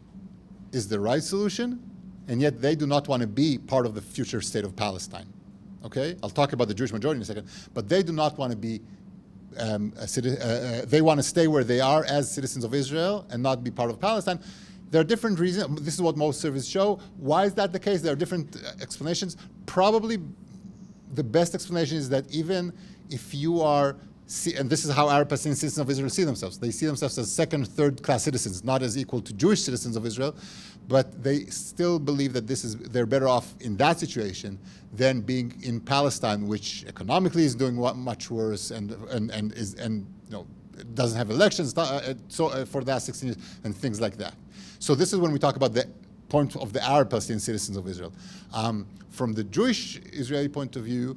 is the right solution, and yet they do not want to be part of the future state of Palestine. Okay? I'll talk about the Jewish majority in a second, but they do not want to be they want to stay where they are as citizens of Israel and not be part of Palestine. There are different reasons. This is what most surveys show. Why is that the case? There are different explanations. Probably the best explanation is that even if you are, and this is how Arab Palestinian citizens of Israel see themselves. They see themselves as second, third-class citizens, not as equal to Jewish citizens of Israel, but they still believe that they're better off in that situation than being in Palestine, which economically is doing much worse and doesn't have elections for the last 16 years and things like that. So this is when we talk about the point of the Arab Palestinian citizens of Israel. From the Jewish Israeli point of view,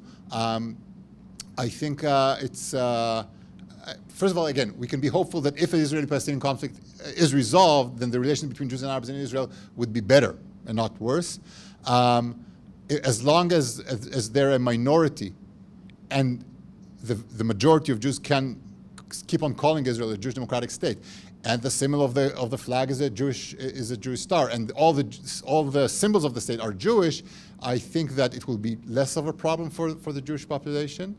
I think it's, first of all, again, we can be hopeful that if the Israeli-Palestinian conflict is resolved, then the relations between Jews and Arabs in Israel would be better and not worse. As long as they're a minority and the majority of Jews can keep on calling Israel a Jewish democratic state, and the symbol of the flag is a Jewish star, and all the symbols of the state are Jewish, I think that it will be less of a problem for the Jewish population.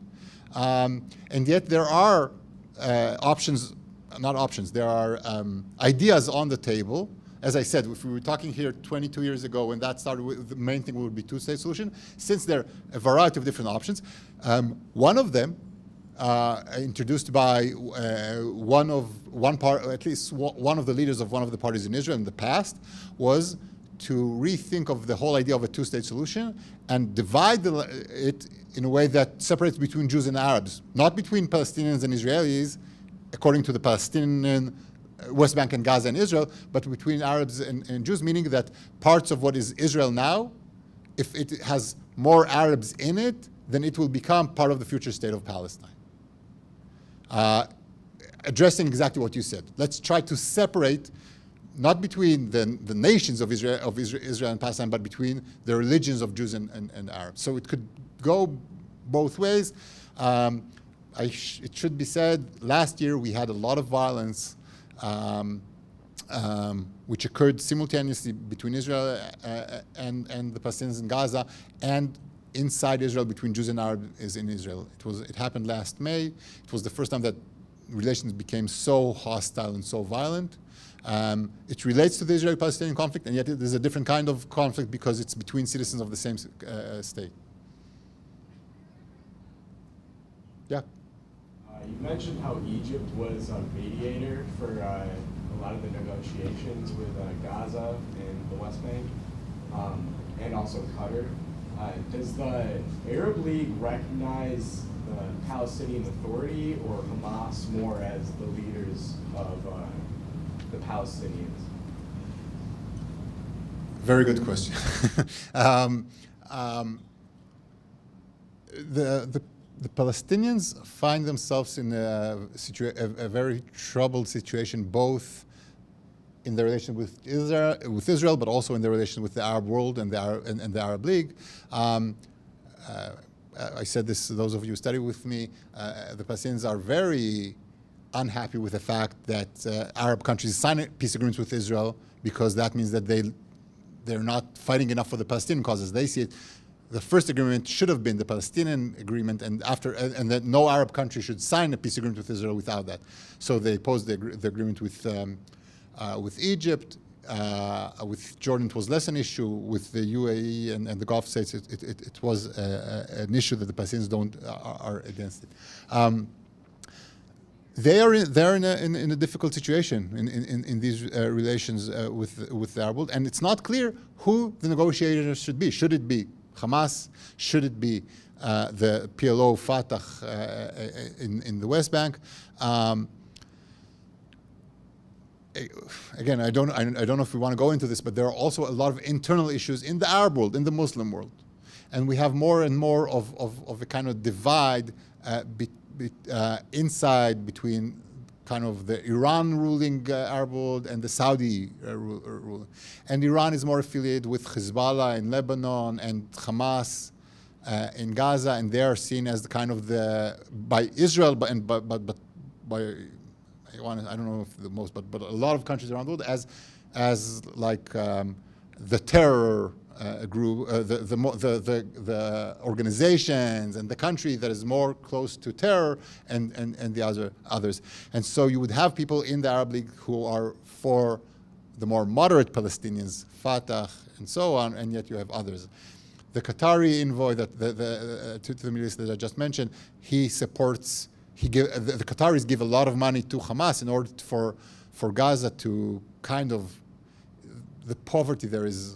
And yet there are there are ideas on the table. As I said, if we were talking here 22 years ago when that started, the main thing would be two-state solution. Since there are a variety of different options, one of them, introduced by one of the leaders of one of the parties in Israel in the past, was to rethink of the whole idea of a two-state solution and divide it in a way that separates between Jews and Arabs, not between Palestinians and Israelis, according to the Palestinian West Bank and Gaza and Israel, but between Arabs and Jews, meaning that parts of what is Israel now, if it has more Arabs in it, then it will become part of the future state of Palestine. Addressing exactly what you said. Let's try to separate, not between the nations of Israel and Palestine, but between the religions of Jews and Arabs. So it could go both ways. It should be said, last year we had a lot of violence which occurred simultaneously between Israel and the Palestinians in Gaza, and inside Israel between Jews and Arabs in Israel. It happened last May. It was the first time that relations became so hostile and so violent. It relates to the Israeli-Palestinian conflict, and yet it is a different kind of conflict because it's between citizens of the same state. Yeah. You mentioned how Egypt was a mediator for a lot of the negotiations with Gaza and the West Bank, and also Qatar. Does the Arab League recognize the Palestinian Authority or Hamas more as the leaders of the Palestinians? Very good question. The Palestinians find themselves in a very troubled situation, both in their relation with Israel, but also in their relation with the Arab world and the Arab League. I said this to those of you who study with me. The Palestinians are very unhappy with the fact that Arab countries sign peace agreements with Israel, because that means that they're not fighting enough for the Palestinian cause as they see it. The first agreement should have been the Palestinian agreement, and that no Arab country should sign a peace agreement with Israel without that. So they opposed the agreement with Egypt. With Jordan, it was less an issue. With the UAE and the Gulf states, it was an issue that the Palestinians are against it. They're in a difficult situation in these relations with the Arab world, and it's not clear who the negotiators should be. Should it be Hamas? Should it be the PLO, Fatah in the West Bank? Again, I don't know if we want to go into this, but there are also a lot of internal issues in the Arab world, in the Muslim world, and we have more and more of a kind of divide inside between kind of the Iran ruling Arab world and the Saudi ruling. And Iran is more affiliated with Hezbollah in Lebanon and Hamas in Gaza, and they are seen as the kind of by Israel, but by I don't know if the most, but a lot of countries around the world as like the terror group, the organizations and the country that is more close to terror and the others. And so you would have people in the Arab League who are for the more moderate Palestinians, Fatah and so on, and yet you have others. The Qatari envoy to the Middle East that I just mentioned, he supports. The Qataris give a lot of money to Hamas in order for Gaza to kind of, the poverty there is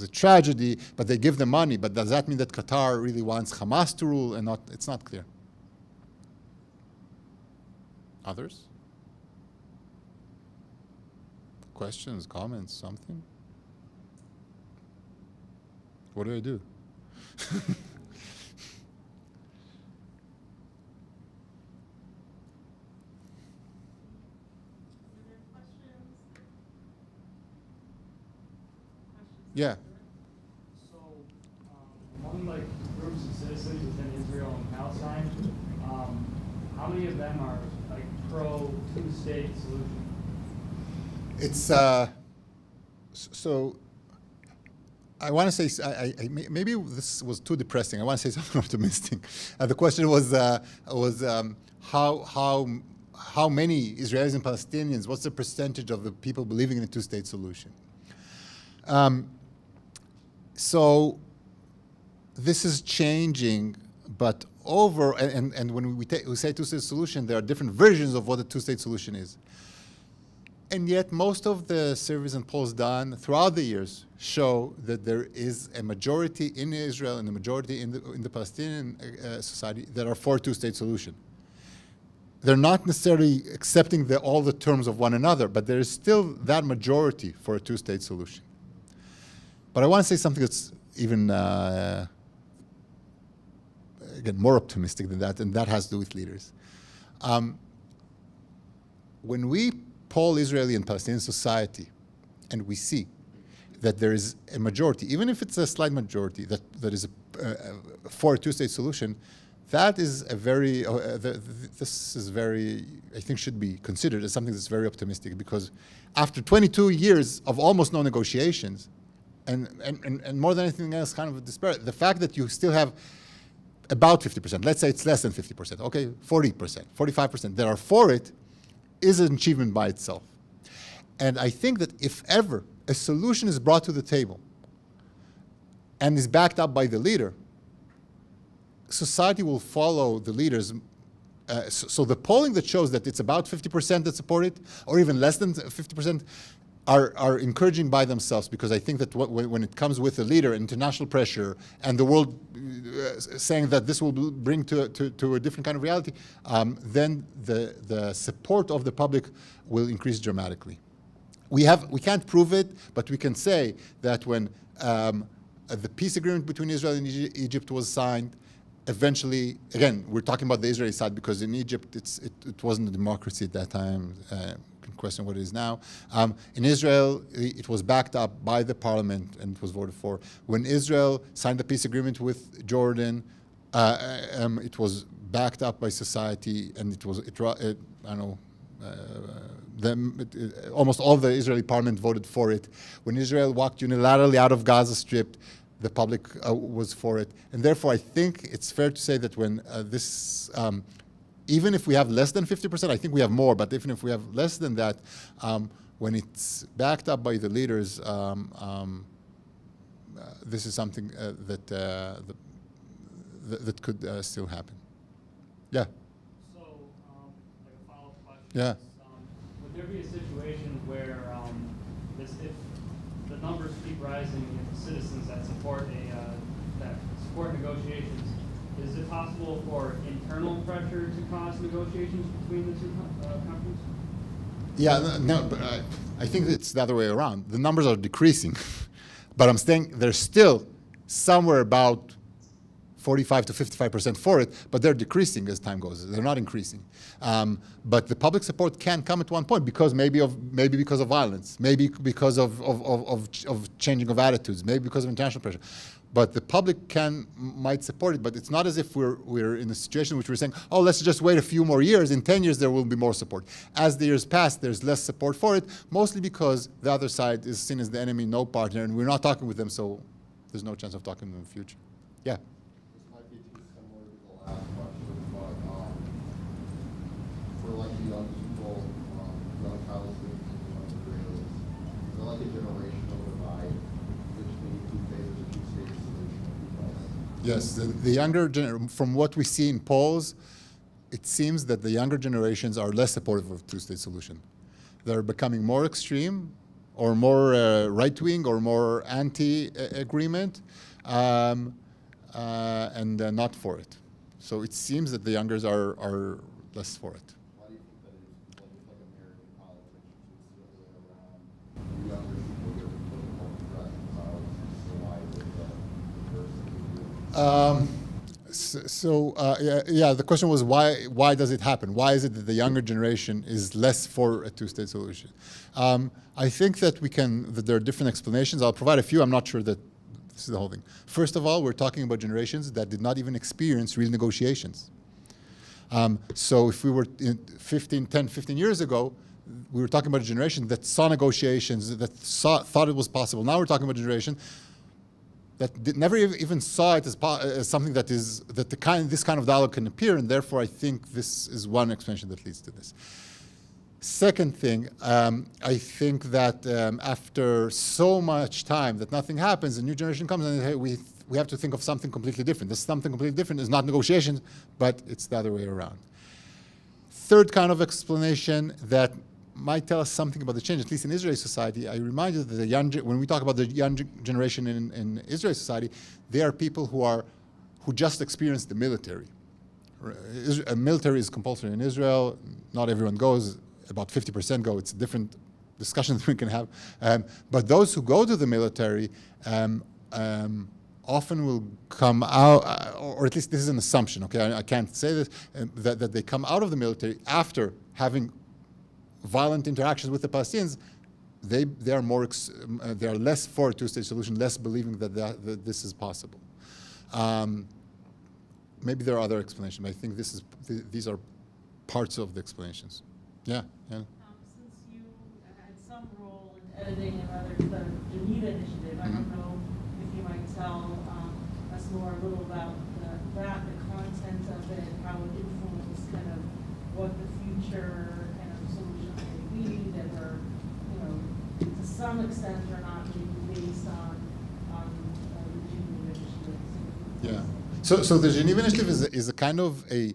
a tragedy, but they give them money. But does that mean that Qatar really wants Hamas to rule and not? It's not clear. Others? Questions, comments, something? What do I do? Yeah. So, among like groups of citizens within Israel and Palestine, how many of them are like pro two-state solution? It's so. I want to say maybe this was too depressing. I want to say something optimistic. The question was how many Israelis and Palestinians? What's the percentage of the people believing in a two-state solution? So this is changing, but and when we say two-state solution, there are different versions of what a two-state solution is. And yet most of the surveys and polls done throughout the years show that there is a majority in Israel and a majority in the Palestinian society that are for a two-state solution. They're not necessarily accepting all the terms of one another, but there is still that majority for a two-state solution. But I want to say something that's even, again, more optimistic than that, and that has to do with leaders. When we poll Israeli and Palestinian society, and we see that there is a majority, even if it's a slight majority, that is for a two-state solution, that is a very, this is very, I think should be considered as something that's very optimistic, because after 22 years of almost no negotiations, and more than anything else, kind of despair, the fact that you still have about 50%, let's say it's less than 50%, okay, 40%, 45% that are for it, is an achievement by itself. And I think that if ever a solution is brought to the table and is backed up by the leader, society will follow the leaders. So the polling that shows that it's about 50% that support it, or even less than 50%, are encouraging by themselves, because I think that when it comes with a leader, international pressure, and the world saying that this will bring to a different kind of reality, then the support of the public will increase dramatically. We can't prove it, but we can say that when the peace agreement between Israel and Egypt was signed, eventually, again, we're talking about the Israeli side, because in Egypt it wasn't a democracy at that time. Question what it is now. In Israel, it was backed up by the parliament and it was voted for. When Israel signed the peace agreement with Jordan, it was backed up by society, and almost all the Israeli parliament voted for it. When Israel walked unilaterally out of Gaza Strip, the public was for it. And therefore, I think it's fair to say that when even if we have less than 50%, I think we have more, but even if we have less than that, when it's backed up by the leaders, this is something that could still happen. Yeah? So, like a follow-up question. Yeah. Would there be a situation where if the numbers keep rising in citizens that support negotiations, is it possible for internal pressure to cause negotiations between the two countries? Yeah, no, but I think it's the other way around. The numbers are decreasing, but I'm saying they're still somewhere about 45 to 55% for it, but they're decreasing as time goes. They're not increasing. But the public support can come at one point because maybe because of violence, maybe because of changing of attitudes, maybe because of international pressure. But the public might support it, but it's not as if we're in a situation which we're saying, oh, let's just wait a few more years. In 10 years, there will be more support. As the years pass, there's less support for it, mostly because the other side is seen as the enemy, no partner, and we're not talking with them, so there's no chance of talking to them in the future. Yeah? This might be too similar to the last question, but for like the young people, young Palestinians and young Israelis, is there like a generational divide between who favors a two-state solution and who doesn't? Yes, the younger generation, from what we see in polls, it seems that the younger generations are less supportive of a two-state solution. They're becoming more extreme, or more right-wing, or more anti-agreement, and not for it. So it seems that the youngers are less for it. Why do you think that is? What is like American politics, which is the other way around? The younger people get to put more progressive politics, so why is it that the diversity? The question was why does it happen? Why is it that the younger generation is less for a two-state solution? I think that that there are different explanations. I'll provide a few. I'm not sure that this is the whole thing. First of all, we're talking about generations that did not even experience real negotiations. So if we were 10, 15 years ago, we were talking about a generation that saw negotiations, that thought it was possible. Now we're talking about a generation that never even saw it as something that this kind of dialogue can appear, and therefore I think this is one explanation that leads to this. Second thing, I think that after so much time that nothing happens, a new generation comes and hey, we have to think of something completely different. This something completely different is not negotiations, but it's the other way around. Third kind of explanation that might tell us something about the change, at least in Israeli society. I remind you that when we talk about the young generation in Israeli society, they are people who just experienced the military. Military is compulsory in Israel. Not everyone goes. About 50% go. It's a different discussion that we can have. But those who go to the military often will come out, or at least this is an assumption, okay? I can't say this, that they come out of the military after having violent interactions with the Palestinians. They are less for a two-state solution, less believing that this is possible. Maybe there are other explanations, but I think these are parts of the explanations. Yeah. Since you had some role in editing and others the Geneva Initiative, I don't know if you might tell us more a little about the content of it, how it influenced kind of what the future kind of solutions may be that are, to some extent or not maybe based on the Geneva Initiative. Yeah. So the Geneva Initiative is a kind of a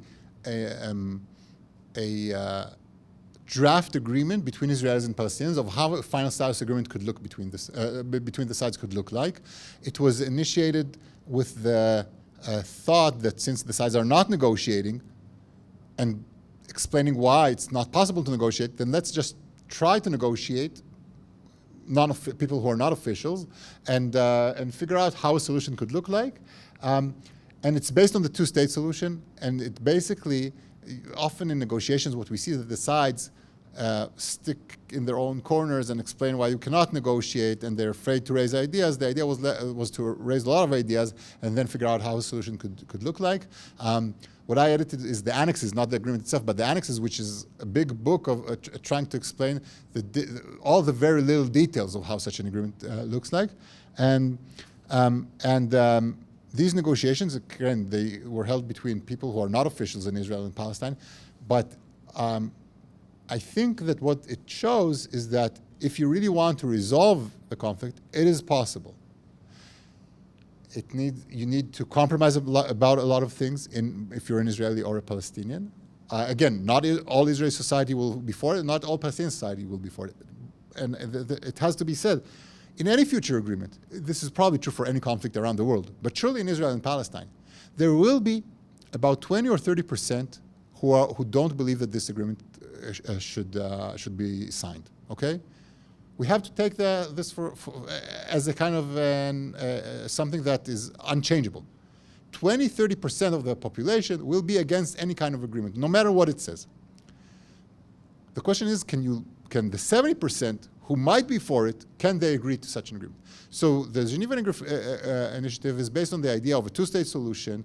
draft agreement between Israelis and Palestinians of how a final status agreement could look between the sides could look like. It was initiated with the thought that since the sides are not negotiating and explaining why it's not possible to negotiate, then let's just try to negotiate people who are not officials and figure out how a solution could look like. And it's based on the two-state solution, and it basically, often in negotiations, what we see is that the sides stick in their own corners and explain why you cannot negotiate, and they're afraid to raise ideas. The idea was to raise a lot of ideas and then figure out how a solution could look like. What I edited is the annexes, not the agreement itself, but the annexes, which is a big book of trying to explain all the very little details of how such an agreement looks like. These negotiations, again, they were held between people who are not officials in Israel and Palestine, but I think that what it shows is that if you really want to resolve the conflict, it is possible. You need to compromise about a lot of things if you're an Israeli or a Palestinian. Again, not all Israeli society will be for it, not all Palestinian society will be for it. And it has to be said, in any future agreement, this is probably true for any conflict around the world, but surely in Israel and Palestine, there will be about 20 or 30% who don't believe that this agreement should be signed. Okay, we have to take this as a kind of something that is unchangeable. 20-30% of the population will be against any kind of agreement, no matter what it says. The question is, can the 70% who might be for it, can they agree to such an agreement? So the Geneva Initiative is based on the idea of a two-state solution,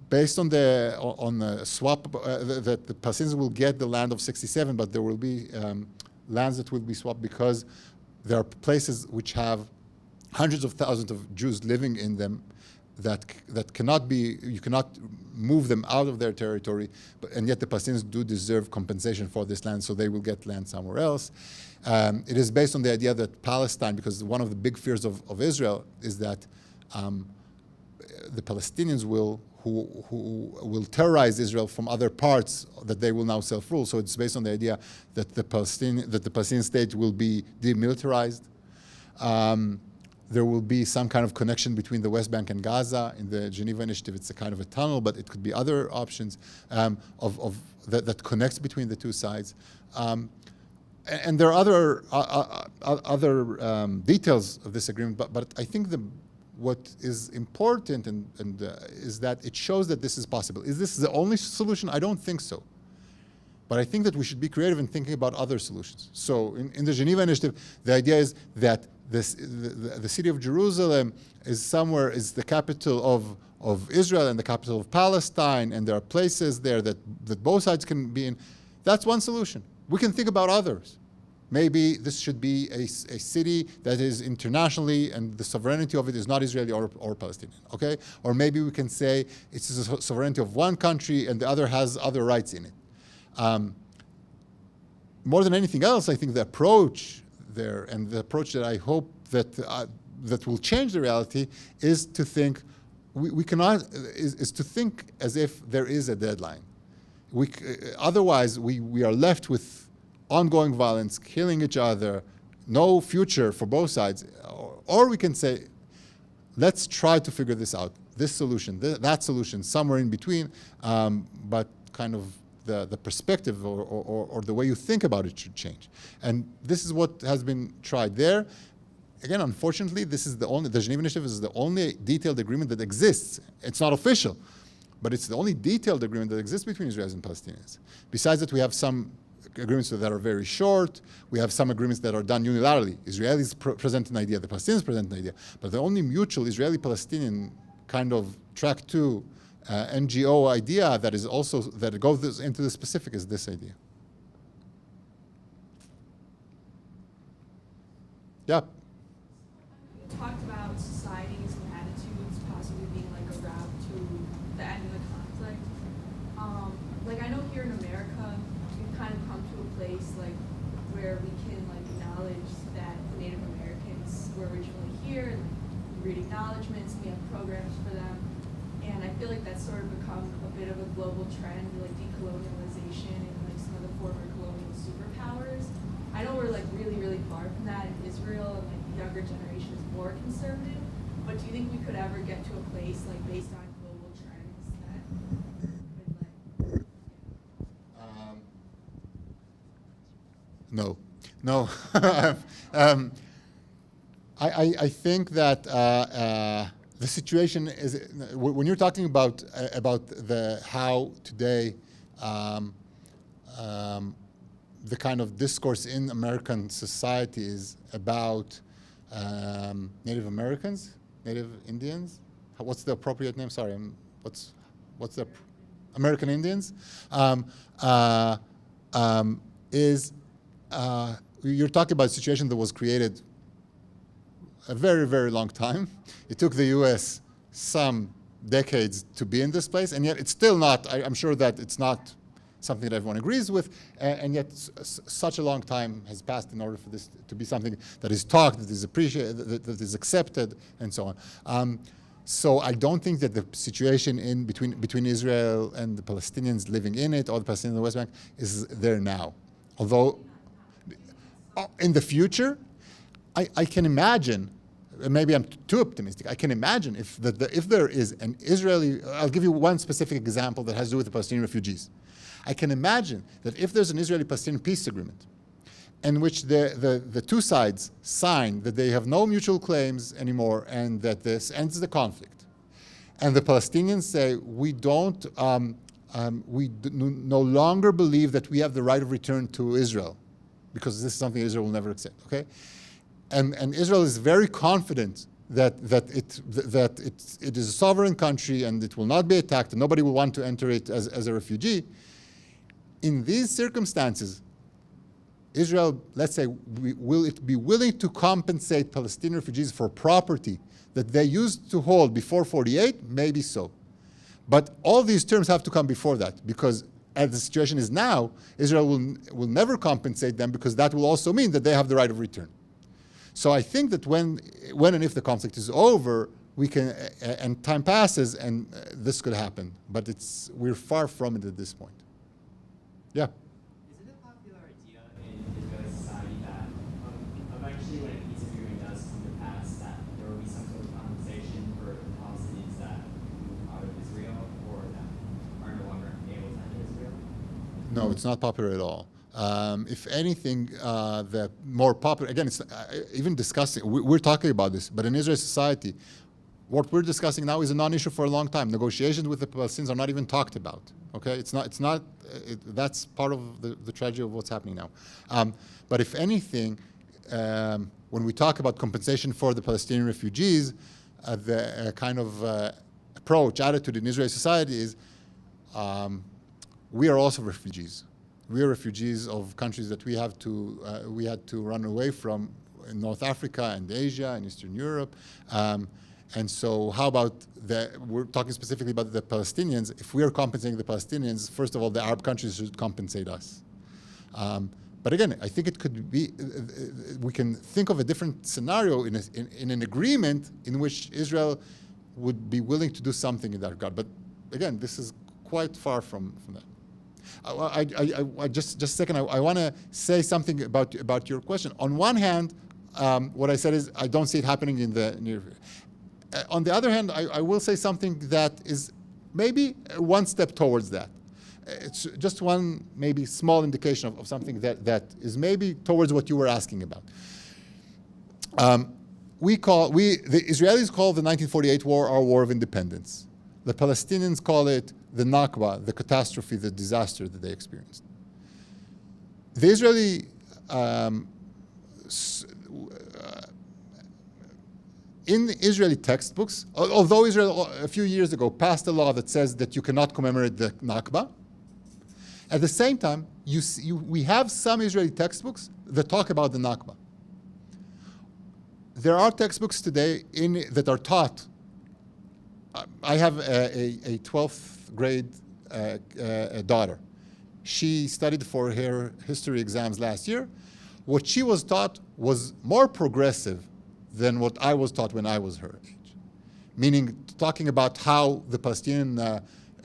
based on the swap that the Palestinians will get the land of 67, but there will be lands that will be swapped because there are places which have hundreds of thousands of Jews living in them that cannot be, you cannot move them out of their territory, and yet the Palestinians do deserve compensation for this land, so they will get land somewhere else. It is based on the idea that Palestine, because one of the big fears of Israel is that the Palestinians who will terrorize Israel from other parts, that they will now self-rule. So it's based on the idea that the Palestinian state will be demilitarized. There will be some kind of connection between the West Bank and Gaza. In the Geneva Initiative, it's a kind of a tunnel, but it could be other options that connects between the two sides. And there are other details of this agreement, but I think what is important is that it shows that this is possible. Is this the only solution? I don't think so. But I think that we should be creative in thinking about other solutions. So in the Geneva Initiative, the idea is that the city of Jerusalem is the capital of Israel and the capital of Palestine, and there are places there that both sides can be in. That's one solution. We can think about others. Maybe this should be a city that is internationally, and the sovereignty of it is not Israeli or Palestinian, okay? Or maybe we can say it's the sovereignty of one country and the other has other rights in it. More than anything else, I think the approach there, and the approach that I hope that will change the reality, is to think is to think as if there is a deadline. Otherwise, we are left with ongoing violence, killing each other, no future for both sides. Or we can say, let's try to figure this out, this solution, that solution, somewhere in between, but kind of the perspective or the way you think about it should change. And this is what has been tried there. Again, unfortunately, the Geneva Initiative is the only detailed agreement that exists. It's not official, but it's the only detailed agreement that exists between Israelis and Palestinians. Besides that, we have some agreements that are very short. We have some agreements that are done unilaterally. Israelis present an idea, the Palestinians present an idea. But the only mutual Israeli-Palestinian kind of track 2 NGO idea that goes into the specific is this idea. Yeah. You talked about societies and attitudes possibly being like a route to the end of the conflict. Like I know here in America, we've kind of come to a place like where we can like acknowledge that the Native Americans were originally here, and we read acknowledgments, we have programs for them. And I feel like that's sort of become a bit of a global trend, like decolonialization and like some of the former colonial superpowers. I know we're like really, really far from that in Israel, and like the younger generation is more conservative. But do you think we could ever get to a place like based on global trends that would like? No. I think that the situation is, when you're talking about how today the kind of discourse in American society is about Native Americans, Native Indians. What's the appropriate name? Sorry, what's the American Indians? You're talking about a situation that was created a very, very long time. It took the U.S. some decades to be in this place, and yet it's still not, I'm sure that it's not something that everyone agrees with, and yet such a long time has passed in order for this to be something that is talked, that is appreciated, that is accepted, and so on. So I don't think that the situation between Israel and the Palestinians living in it, or the Palestinians in the West Bank, is there now. Although, in the future, I can imagine, maybe I'm too optimistic, I can imagine if there is an Israeli, I'll give you one specific example that has to do with the Palestinian refugees. I can imagine that if there's an Israeli-Palestinian peace agreement in which the two sides sign that they have no mutual claims anymore and that this ends the conflict, and the Palestinians say, we no longer believe that we have the right of return to Israel, because this is something Israel will never accept, okay? And Israel is very confident that it is a sovereign country and it will not be attacked and nobody will want to enter it as a refugee. In these circumstances, Israel, let's say, will it be willing to compensate Palestinian refugees for property that they used to hold before 48? Maybe so. But all these terms have to come before that, because as the situation is now, Israel will never compensate them, because that will also mean that they have the right of return. So I think that when and if the conflict is over, we can, and time passes, and this could happen. But we're far from it at this point. Yeah. Is it a popular idea in Israeli society that eventually when a peace agreement does come to pass, that there will be some sort of compensation for the Palestinians that move out of Israel or that are no longer able to enter Israel? No, it's not popular at all. If anything, the more popular, again, it's even discussing, we're talking about this, but in Israeli society, what we're discussing now is a non-issue for a long time. Negotiations with the Palestinians are not even talked about. Okay, that's part of the tragedy of what's happening now. But if anything, when we talk about compensation for the Palestinian refugees, the kind of attitude in Israeli society is, we are also refugees. We are refugees of countries that we had to run away from in North Africa and Asia and Eastern Europe. And so how about we're talking specifically about the Palestinians. If we are compensating the Palestinians, first of all, the Arab countries should compensate us. But again, I think it could be, we can think of a different scenario in an agreement in which Israel would be willing to do something in that regard. But again, this is quite far from that. Just a second, I want to say something about your question. On one hand, what I said is I don't see it happening in the near future. On the other hand, I will say something that is maybe one step towards that. It's just one maybe small indication of something that is maybe towards what you were asking about. The Israelis call the 1948 war our war of independence. The Palestinians call it the Nakba, the catastrophe, the disaster that they experienced. The Israeli in the Israeli textbooks, although Israel a few years ago passed a law that says that you cannot commemorate the Nakba, at the same time, we have some Israeli textbooks that talk about the Nakba. There are textbooks today that are taught. I have a 12th grade daughter. She studied for her history exams last year. What she was taught was more progressive than what I was taught when I was her age. Meaning talking about how the Palestinian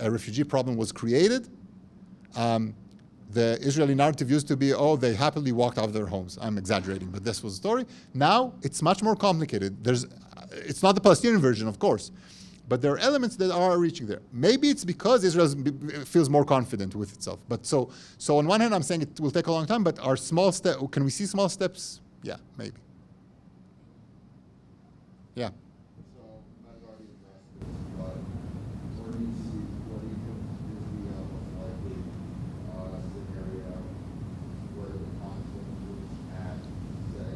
refugee problem was created. The Israeli narrative used to be, oh, they happily walked out of their homes. I'm exaggerating, but this was the story. Now it's much more complicated. It's not the Palestinian version, of course, but there are elements that are reaching there. Maybe it's because Israel feels more confident with itself. But so on one hand, I'm saying it will take a long time, but our small step, can we see small steps? Yeah, maybe. Yeah. So, I've already addressed this, but what do you think is the most likely scenario where the conflict is at, say,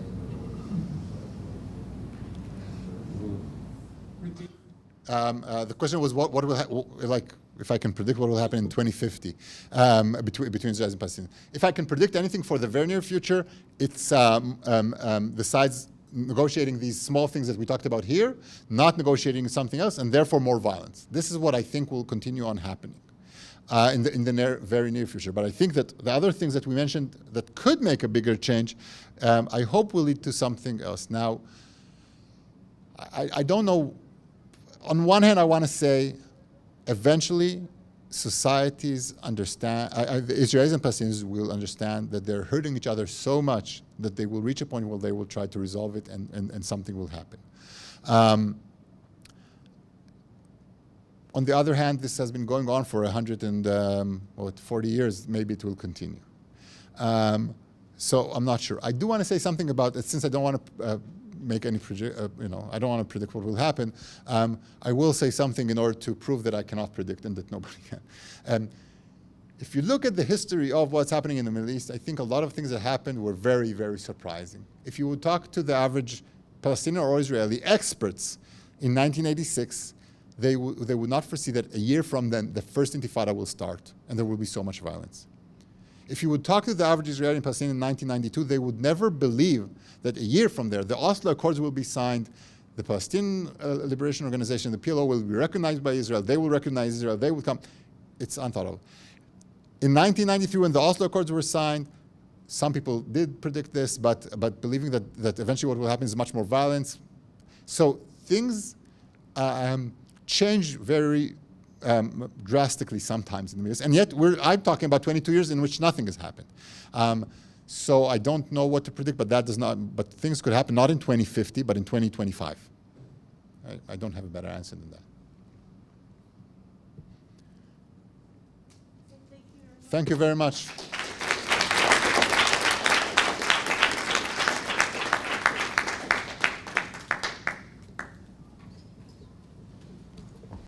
the question was what will like if I can predict what will happen in 2050 between Israel and Palestine. If I can predict anything for the very near future, it's the sides negotiating these small things that we talked about here, not negotiating something else, and therefore more violence. This is what I think will continue on happening in the very near future. But I think that the other things that we mentioned that could make a bigger change, I hope will lead to something else. Now, I don't know. On one hand, I want to say, eventually, societies understand, the Israelis and Palestinians will understand that they're hurting each other so much that they will reach a point where they will try to resolve it and something will happen. On the other hand, this has been going on for 140 years. Maybe it will continue. So I'm not sure. I do want to say something about it, since I don't want to make any I don't want to predict what will happen. I will say something in order to prove that I cannot predict and that nobody can. If you look at the history of what's happening in the Middle East, I think a lot of things that happened were very, very surprising. If you would talk to the average Palestinian or Israeli experts in 1986, they would not foresee that a year from then the first Intifada will start and there will be so much violence. If you would talk to the average Israeli and Palestinian in 1992, they would never believe that a year from there, the Oslo Accords will be signed, the Palestinian Liberation Organization, the PLO, will be recognized by Israel, they will recognize Israel, they will come. It's unthought of. In 1993, when the Oslo Accords were signed, some people did predict this, but believing that eventually what will happen is much more violence. So things change very drastically sometimes in the Middle East, and yet I'm talking about 22 years in which nothing has happened. So I don't know what to predict, but things could happen not in 2050, but in 2025. I don't have a better answer than that. Thank you very much.